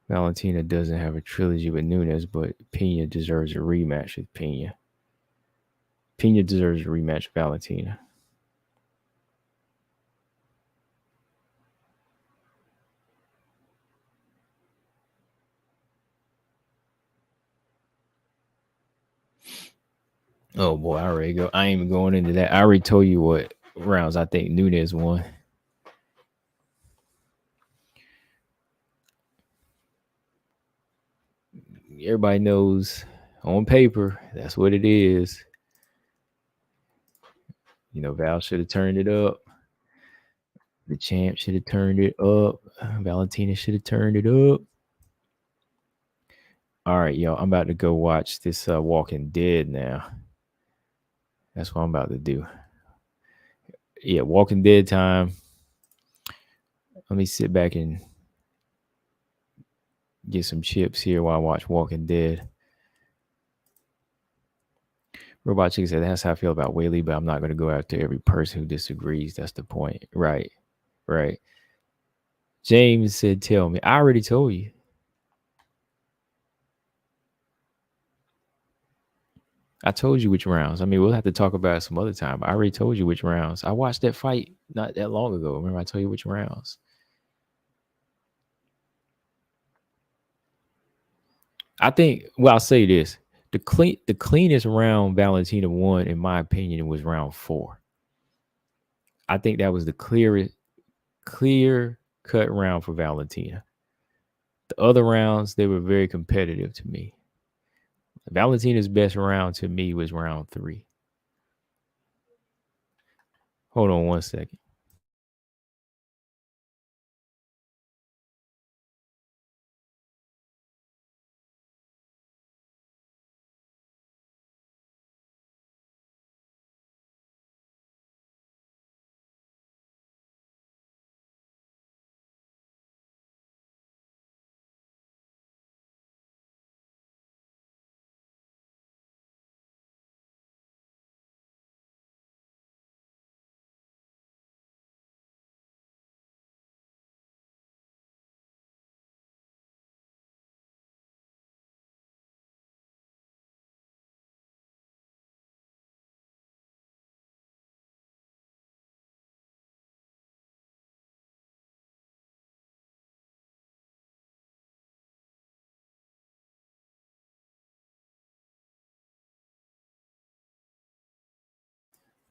Valentina doesn't have a trilogy with Nunes, but Pena deserves a rematch with Pena. Pena deserves a rematch with Valentina. Oh boy, I ain't even going into that. I already told you what rounds I think Nunes won. Everybody knows on paper that's what it is. Val should have turned it up. The champ should have turned it up. Valentina should have turned it up. All right, y'all. I'm about to go watch this Walking Dead now. That's what I'm about to do. Yeah, Walking Dead time. Let me sit back and get some chips here while I watch Walking Dead. Robot Chicken said, that's how I feel about Whaley, but I'm not going to go after every person who disagrees. That's the point. Right. James said, tell me. I already told you. I told you which rounds. I mean, we'll have to talk about it some other time. I already told you which rounds. I watched that fight not that long ago. Remember, I told you which rounds. I think, well, I'll say this. The cleanest round Valentina won, in my opinion, was round 4. I think that was the clear cut round for Valentina. The other rounds, they were very competitive to me. Valentina's best round to me was round 3. Hold on one second.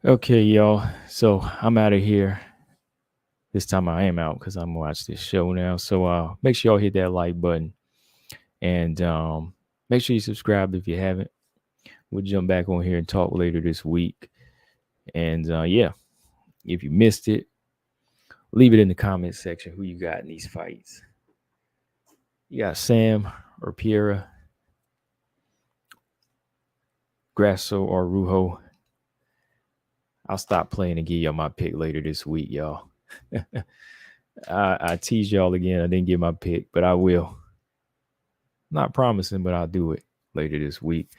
Okay, y'all. So I'm out of here. This time I am out because I'm watch this show now. So make sure y'all hit that like button and make sure you subscribe if you haven't. We'll jump back on here and talk later this week. And yeah, if you missed it, leave it in the comment section who you got in these fights. You got Sam or Piera, Grasso or Araujo. I'll stop playing and give y'all my pick later this week, y'all. I tease y'all again. I didn't get my pick, but I will. Not promising, but I'll do it later this week.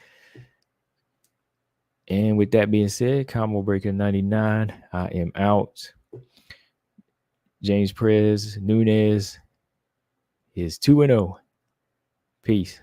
And with that being said, Combo Breaker 99, I am out. James Perez Nunes is 2-0. Peace.